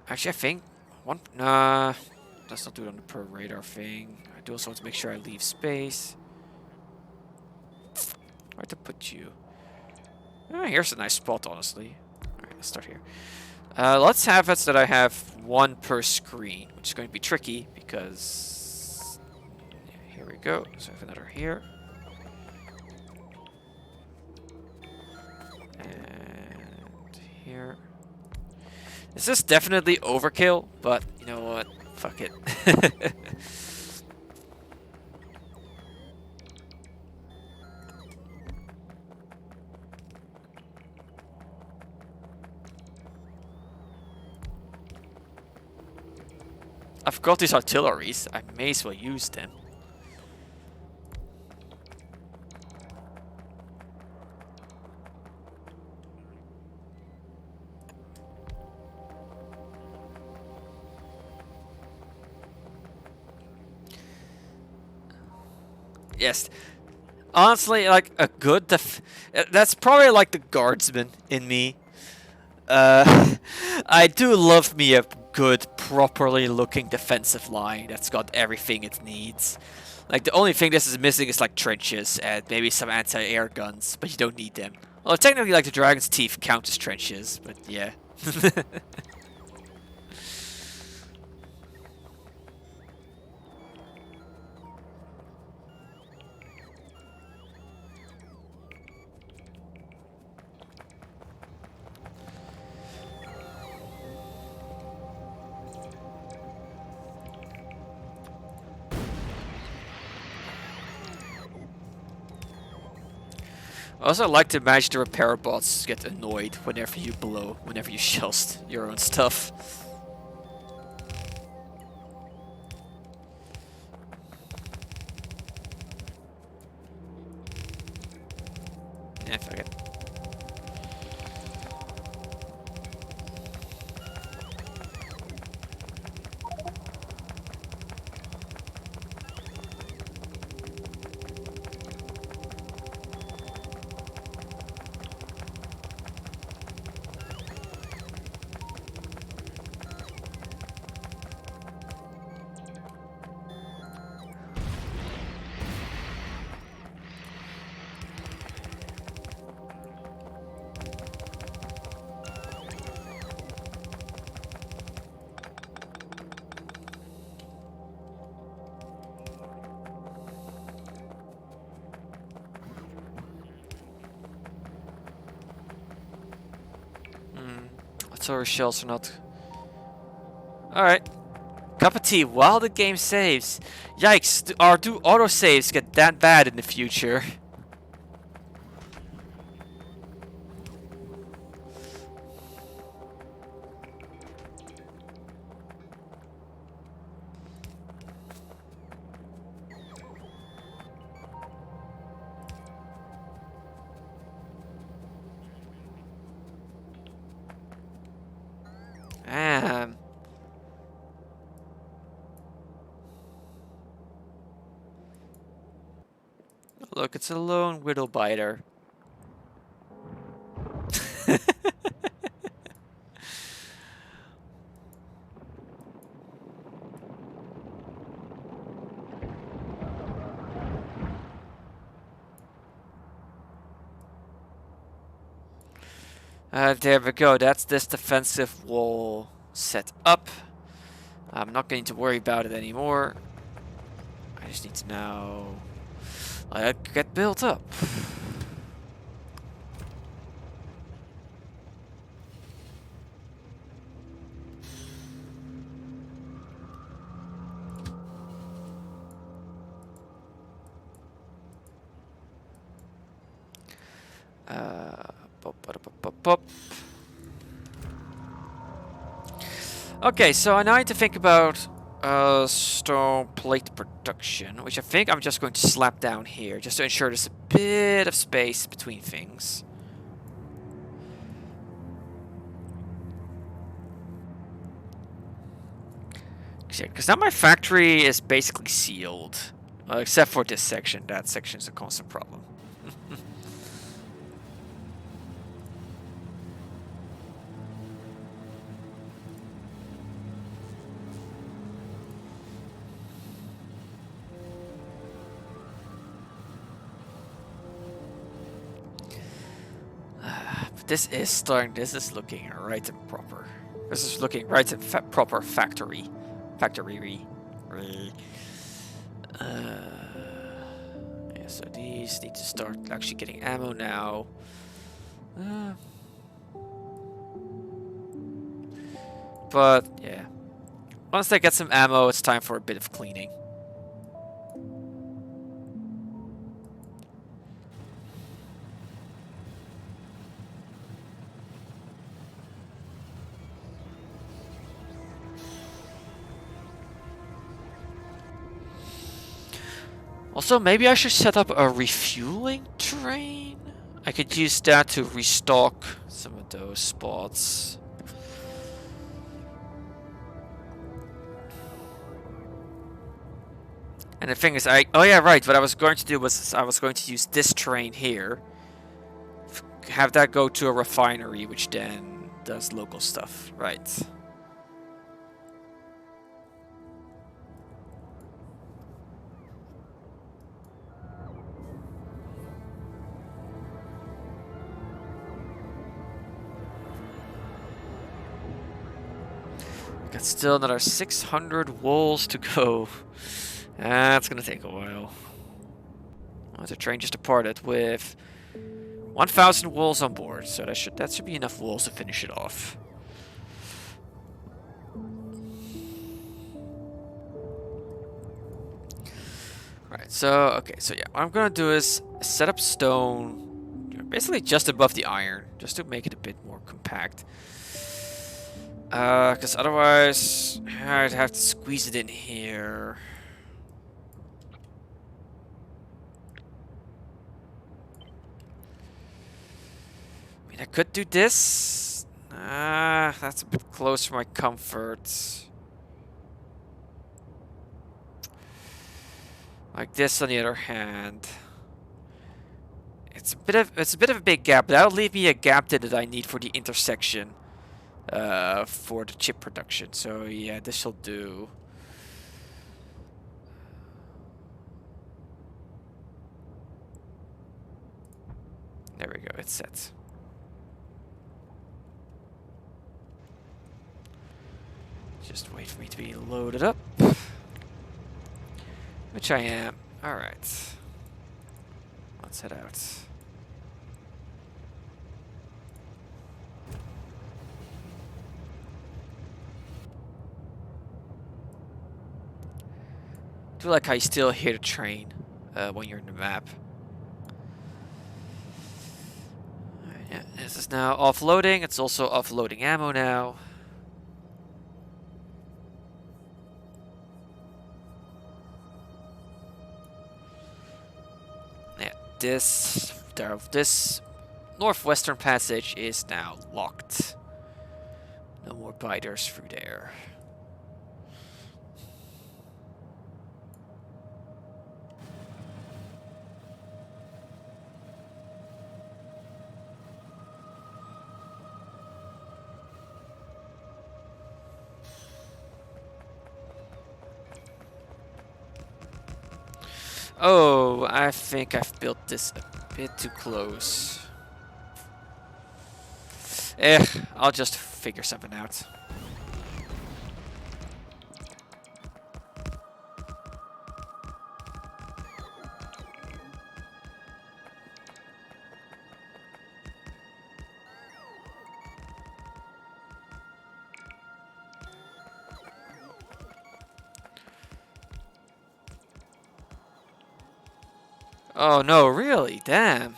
Actually, I think one. Nah, let's not do it on the per radar thing. I do also want to make sure I leave space. Where to put you? Here's a nice spot, honestly. All right, let's start here. Let's have it so that I have one per screen, which is going to be tricky because. Here we go. So I have another here. And here. This is definitely overkill, but you know what? Fuck it. I've got these artilleries. I may as well use them. Yes. Honestly, like a good that's probably like the guardsman in me. I do love me a good, properly looking defensive line that's got everything it needs. Like the only thing this is missing is like trenches and maybe some anti-air guns, but you don't need them. Well, technically, like the Dragon's Teeth count as trenches, but yeah. I also like to imagine the repair bots get annoyed whenever you shell your own stuff. Yeah, fuck it. Artillery shells are not... Alright. Cup of tea while the game saves. Yikes, do autosaves get that bad in the future? Man. Look, it's a lone whittle biter. There we go. That's this defensive wall set up. I'm not going to worry about it anymore. I just need to now get built up. Okay, so I now need to think about stone plate production, which I think I'm just going to slap down here, just to ensure there's a bit of space between things. Because now my factory is basically sealed, except for this section. That section is a constant problem. This is looking right and proper. This is looking right and proper factory. Yeah, so these need to start actually getting ammo now. but yeah. Once they get some ammo, it's time for a bit of cleaning. Also, maybe I should set up a refueling train? I could use that to restock some of those spots. And the thing is, oh yeah, right, what I was going to do was I was going to use this train here. Have that go to a refinery, which then does local stuff, right. Got still another 600 wolves to go. That's gonna take a while. Well, the train just departed with 1,000 wolves on board, so that should be enough wolves to finish it off. Right, so okay, so yeah, what I'm gonna do is set up stone, basically just above the iron, just to make it a bit more compact. Because otherwise, I'd have to squeeze it in here. I mean, I could do this. That's a bit close for my comfort. Like this, on the other hand, it's a bit of a big gap, but that'll leave me a gap that I need for the intersection. For the chip production. So yeah, this will do. There we go, it's set. Just wait for me to be loaded up. Which I am. Alright. Let's head out. I feel like I still hear the train when you're in the map. Yeah, this is now offloading. It's also offloading ammo now. Yeah, this northwestern passage is now locked. No more biters through there. Oh, I think I've built this a bit too close. I'll just figure something out. Oh no, really? Damn.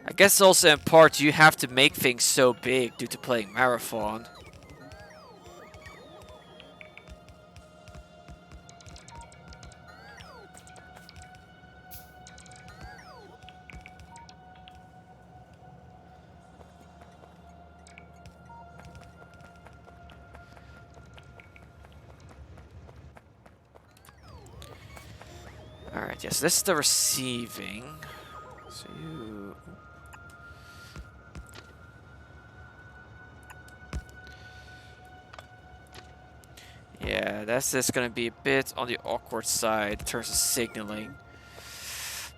I guess also in part you have to make things so big due to playing Marathon. Alright, yes, this is the receiving. So you... Yeah, that's just gonna be a bit on the awkward side in terms of signaling.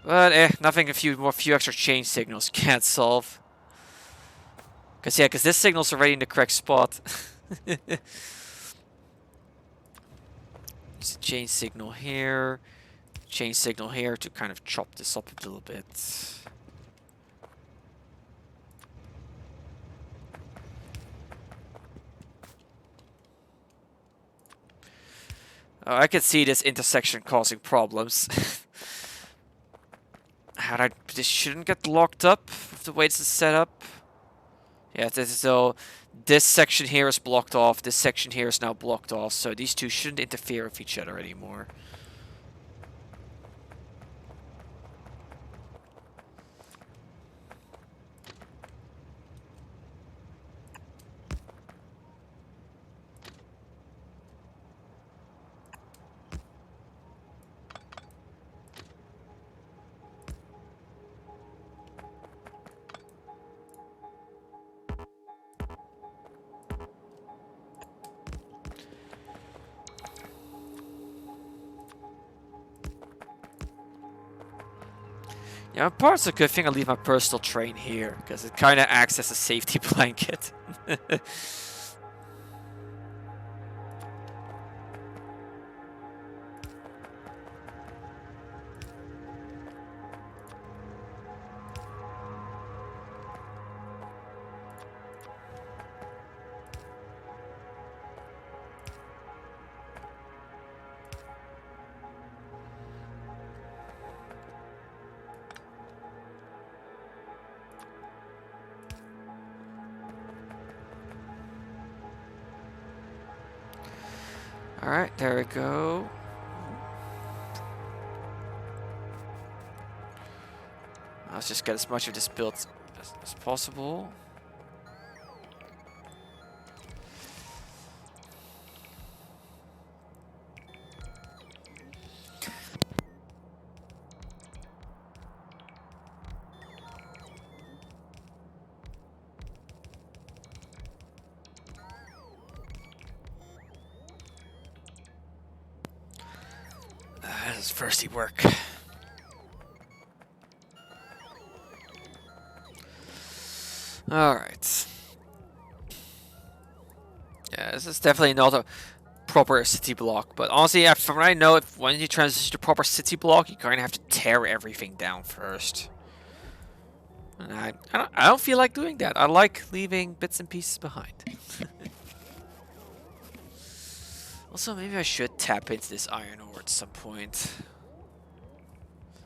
But nothing a few extra chain signals can't solve. Cause this signal's already in the correct spot. Use a chain signal here to kind of chop this up a little bit. Oh, I can see this intersection causing problems. This shouldn't get locked up with the way this is set up. Yeah, so this section here is blocked off, this section here is now blocked off, so these two shouldn't interfere with each other anymore. Yeah, part's a good thing I leave my personal train here, because it kind of acts as a safety blanket. Alright, there we go. Let's just get as much of this built as possible. This is thirsty work. Alright. Yeah, this is definitely not a proper city block, but honestly, from what I know, when you transition to proper city block, you kind of have to tear everything down first. And I don't feel like doing that. I like leaving bits and pieces behind. Also, maybe I should tap into this iron ore at some point.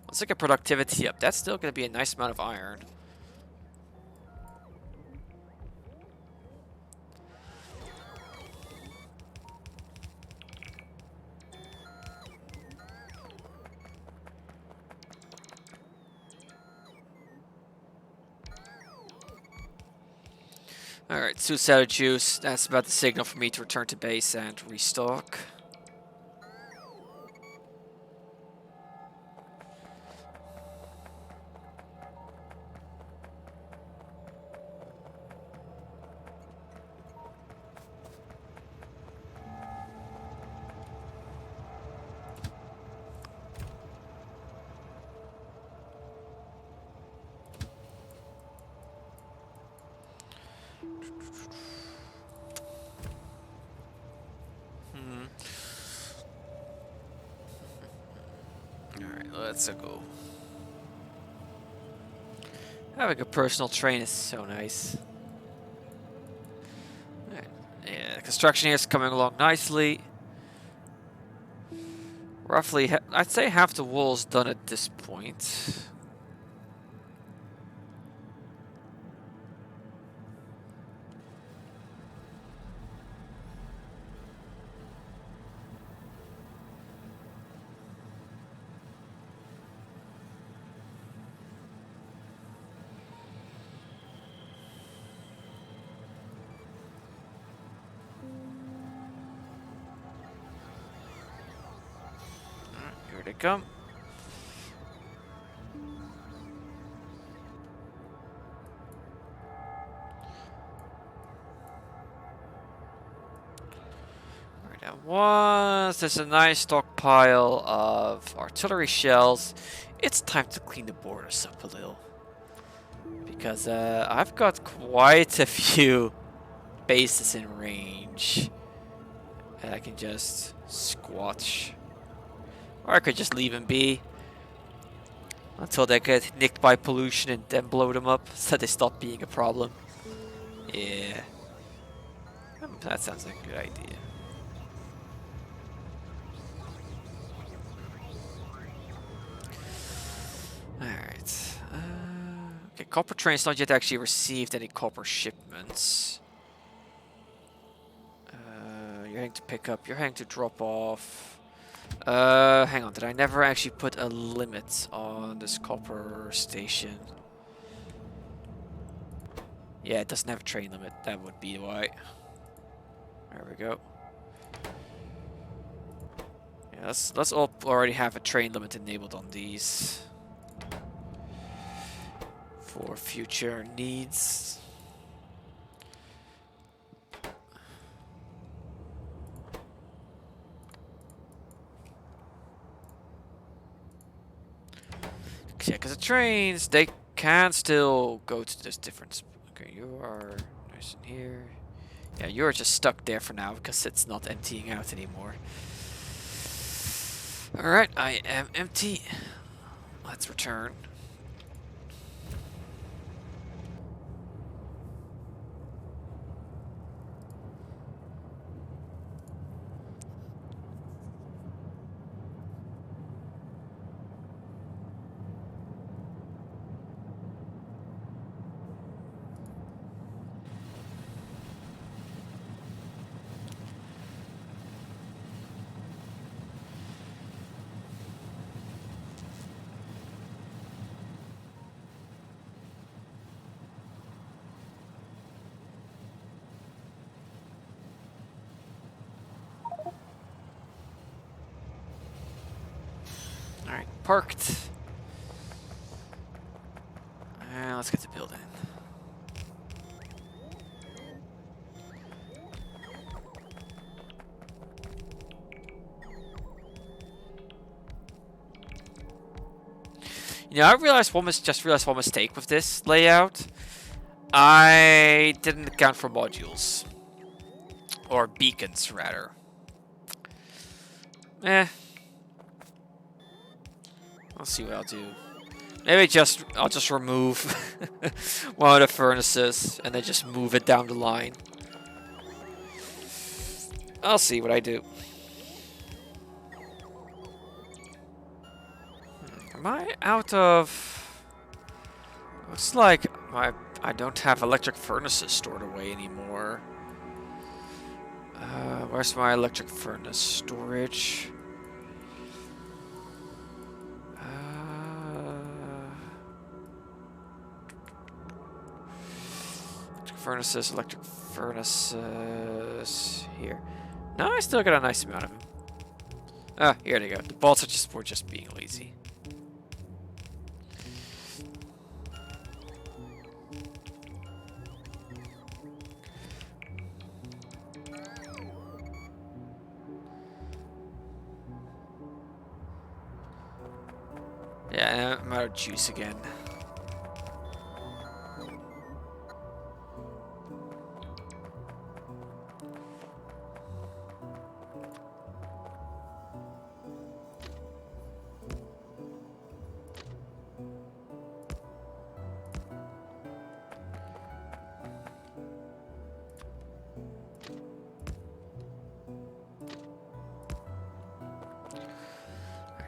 Let's look at productivity up. That's still going to be a nice amount of iron. Alright, Suicide Juice. That's about the signal for me to return to base and restock. Alright, let's go. Having a personal train is so nice. Right. Yeah, construction here is coming along nicely. Roughly, I'd say half the wall's done at this point. Here they come. Alright, now once there's a nice stockpile of artillery shells, it's time to clean the borders up a little. Because I've got quite a few bases in range that I can just squash. Or I could just leave them be until they get nicked by pollution and then blow them up so they stop being a problem. Yeah. That sounds like a good idea. copper train's not yet actually received any copper shipments. You're heading to pick up. You're heading to drop off. Hang on. Did I never actually put a limit on this copper station? Yeah, it doesn't have a train limit. That would be why. There we go. Yeah, let's all already have a train limit enabled on these for future needs. Yeah, because the trains, they can still go to this different. Okay, you are nice in here. Yeah, you're just stuck there for now because it's not emptying out anymore. Alright, I am empty. Let's return. Alright, parked. And let's get to building. You know, I realized just realized one mistake with this layout. I didn't account for modules. Or beacons, rather. I'll see what I'll do. Maybe I'll just remove one of the furnaces and then just move it down the line. I'll see what I do. Am I out of... Looks like I don't have electric furnaces stored away anymore. Where's my electric furnace storage? Electric furnaces here. No, I still got a nice amount of them. Ah, here they go. The bolts were just being lazy. Yeah, I'm out of juice again.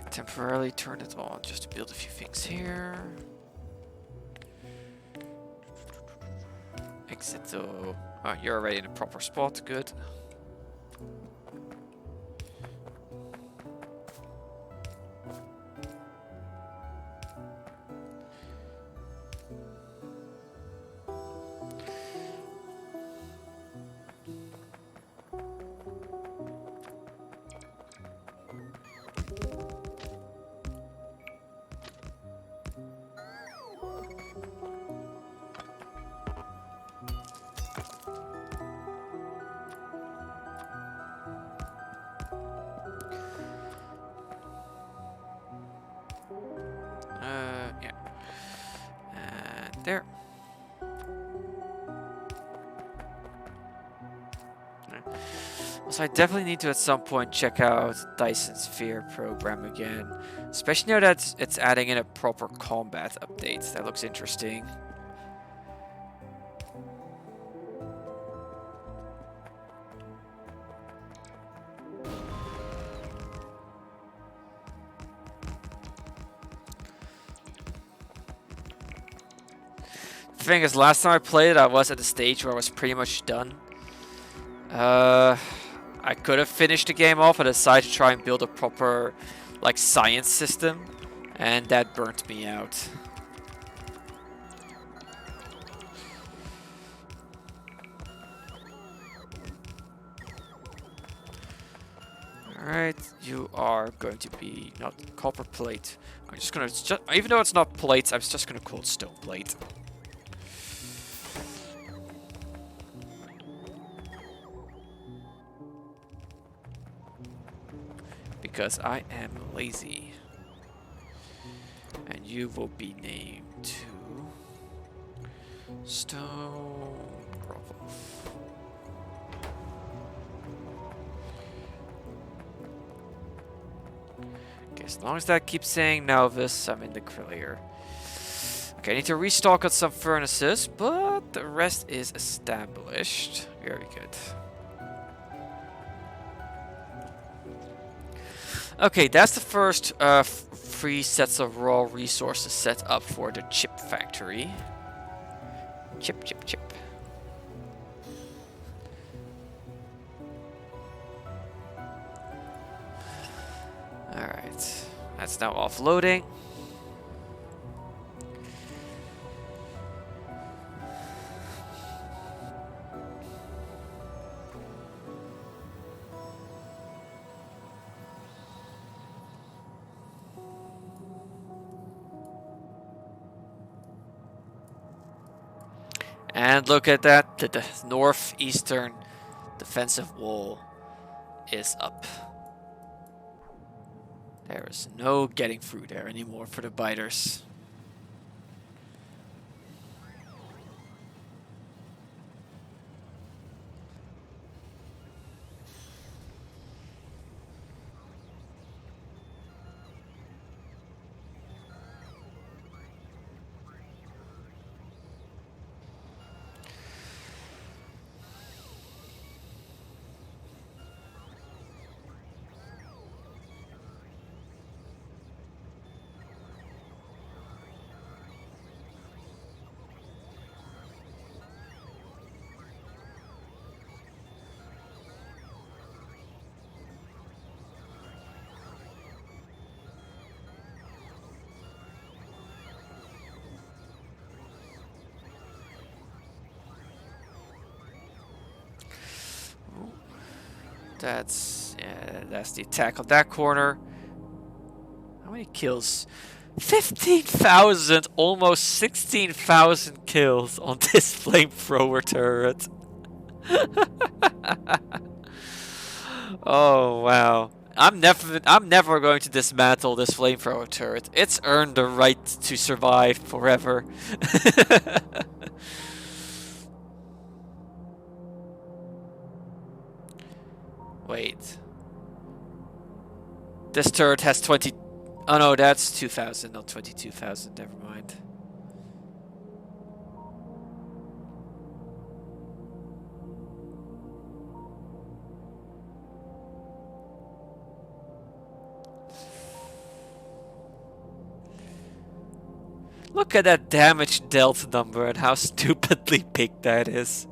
Temporarily turn it on just to build a few things here. Exit though. Oh, you're already in a proper spot. Good. Yeah. And there. So I definitely need to at some point check out Dyson Sphere program again. Especially now that it's adding in a proper combat update. That looks interesting. thing is, last time I played it, I was at the stage where I was pretty much done. I could have finished the game off, but I decided to try and build a proper, like, science system, and that burnt me out. Alright, you are going to be not copper plate. I'm just gonna, even though it's not plates, I'm just gonna call it stone plate. Because I am lazy. And you will be named to Stone Bravo. Okay, as long as that keeps saying Novice, I'm in the clear. Okay, I need to restock on some furnaces, but the rest is established. Very good. Okay, that's the first 3 sets of raw resources set up for the chip factory. Chip, chip, chip. Alright, that's now offloading. And look at that, the northeastern defensive wall is up. There is no getting through there anymore for the biters. That's the attack of that corner. How many kills? 15,000, almost 16,000 kills on this flamethrower turret. Oh wow. I'm never going to dismantle this flamethrower turret. It's earned the right to survive forever. Wait. This turret has 20... Oh no, that's 2,000, not 22,000. Never mind. Look at that damage dealt number and how stupidly big that is.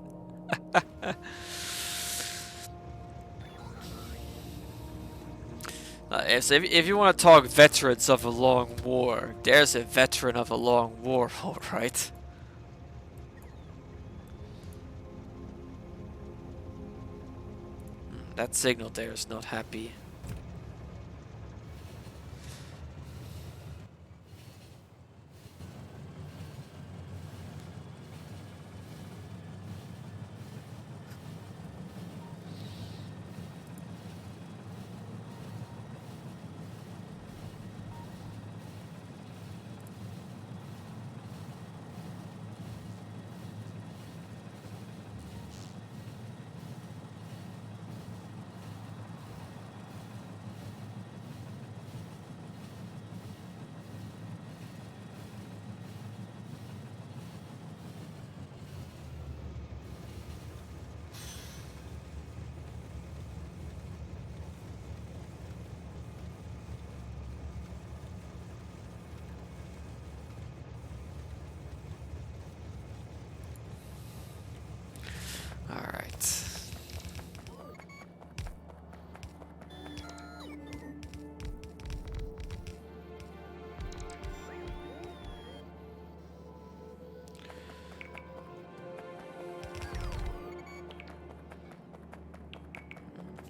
So if you want to talk veterans of a long war, there's a veteran of a long war, alright. That signal there is not happy.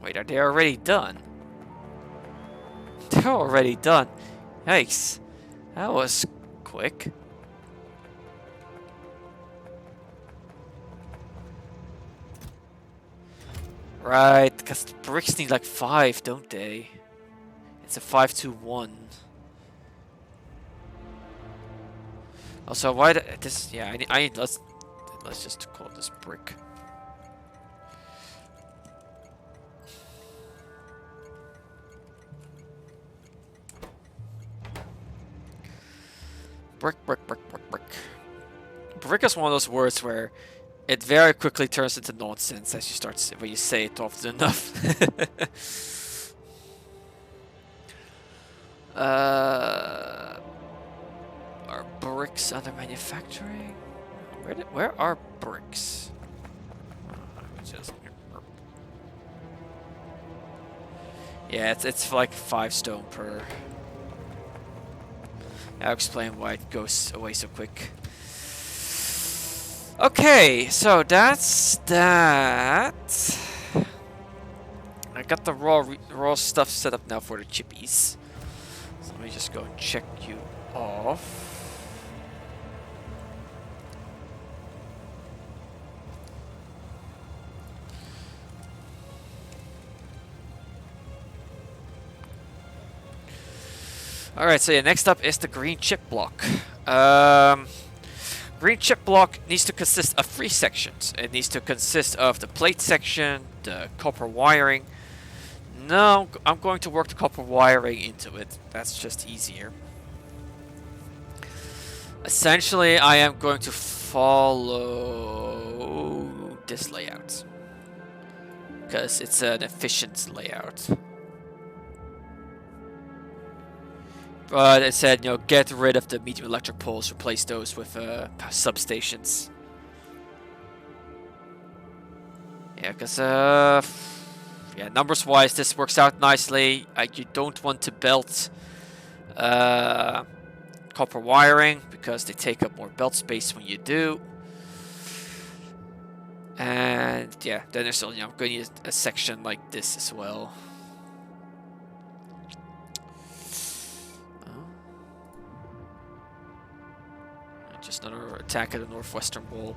Wait, are they already done? They're already done. Yikes. That was quick. Right, because the bricks need like 5, don't they? It's a 5-2-1. Also, why this? Yeah, let's just call this brick. Brick, brick, brick, brick, brick. Brick is one of those words where it very quickly turns into nonsense as you start when you say it often enough. Are bricks under manufacturing? Where are bricks? Yeah, it's like 5 stone per. I'll explain why it goes away so quick. Okay, so that's that. I got the raw stuff set up now for the chippies. So let me just go and check you off. Alright, so yeah, next up is the green chip block. Green chip block needs to consist of 3 sections. It needs to consist of the plate section, the copper wiring. No, I'm going to work the copper wiring into it. That's just easier. Essentially, I am going to follow this layout. Because it's an efficient layout. But it said, get rid of the medium electric poles, replace those with substations. Yeah, because, yeah, numbers-wise, this works out nicely. You don't want to belt copper wiring, because they take up more belt space when you do. And, yeah, then there's still, I'm going to use a section like this as well. Just another attack at the northwestern wall.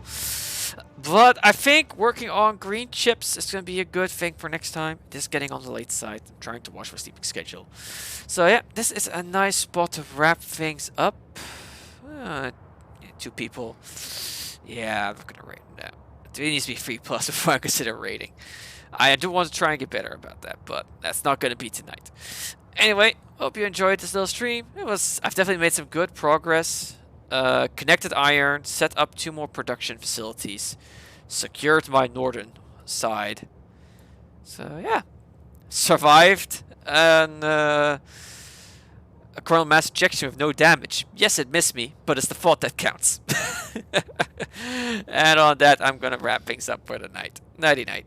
But I think working on green chips is going to be a good thing for next time. This is getting on the late side. I'm trying to watch my sleeping schedule. So yeah, this is a nice spot to wrap things up. 2 people. Yeah, I'm not going to rate them now. It needs to be 3+ before I consider rating. I do want to try and get better about that, but that's not going to be tonight. Anyway, hope you enjoyed this little stream. I've definitely made some good progress. Connected iron, set up 2 more production facilities, secured my northern side. So yeah, survived a coronal mass ejection with no damage. Yes, it missed me, but it's the thought that counts. And on that, I'm gonna wrap things up for the night. Nighty night.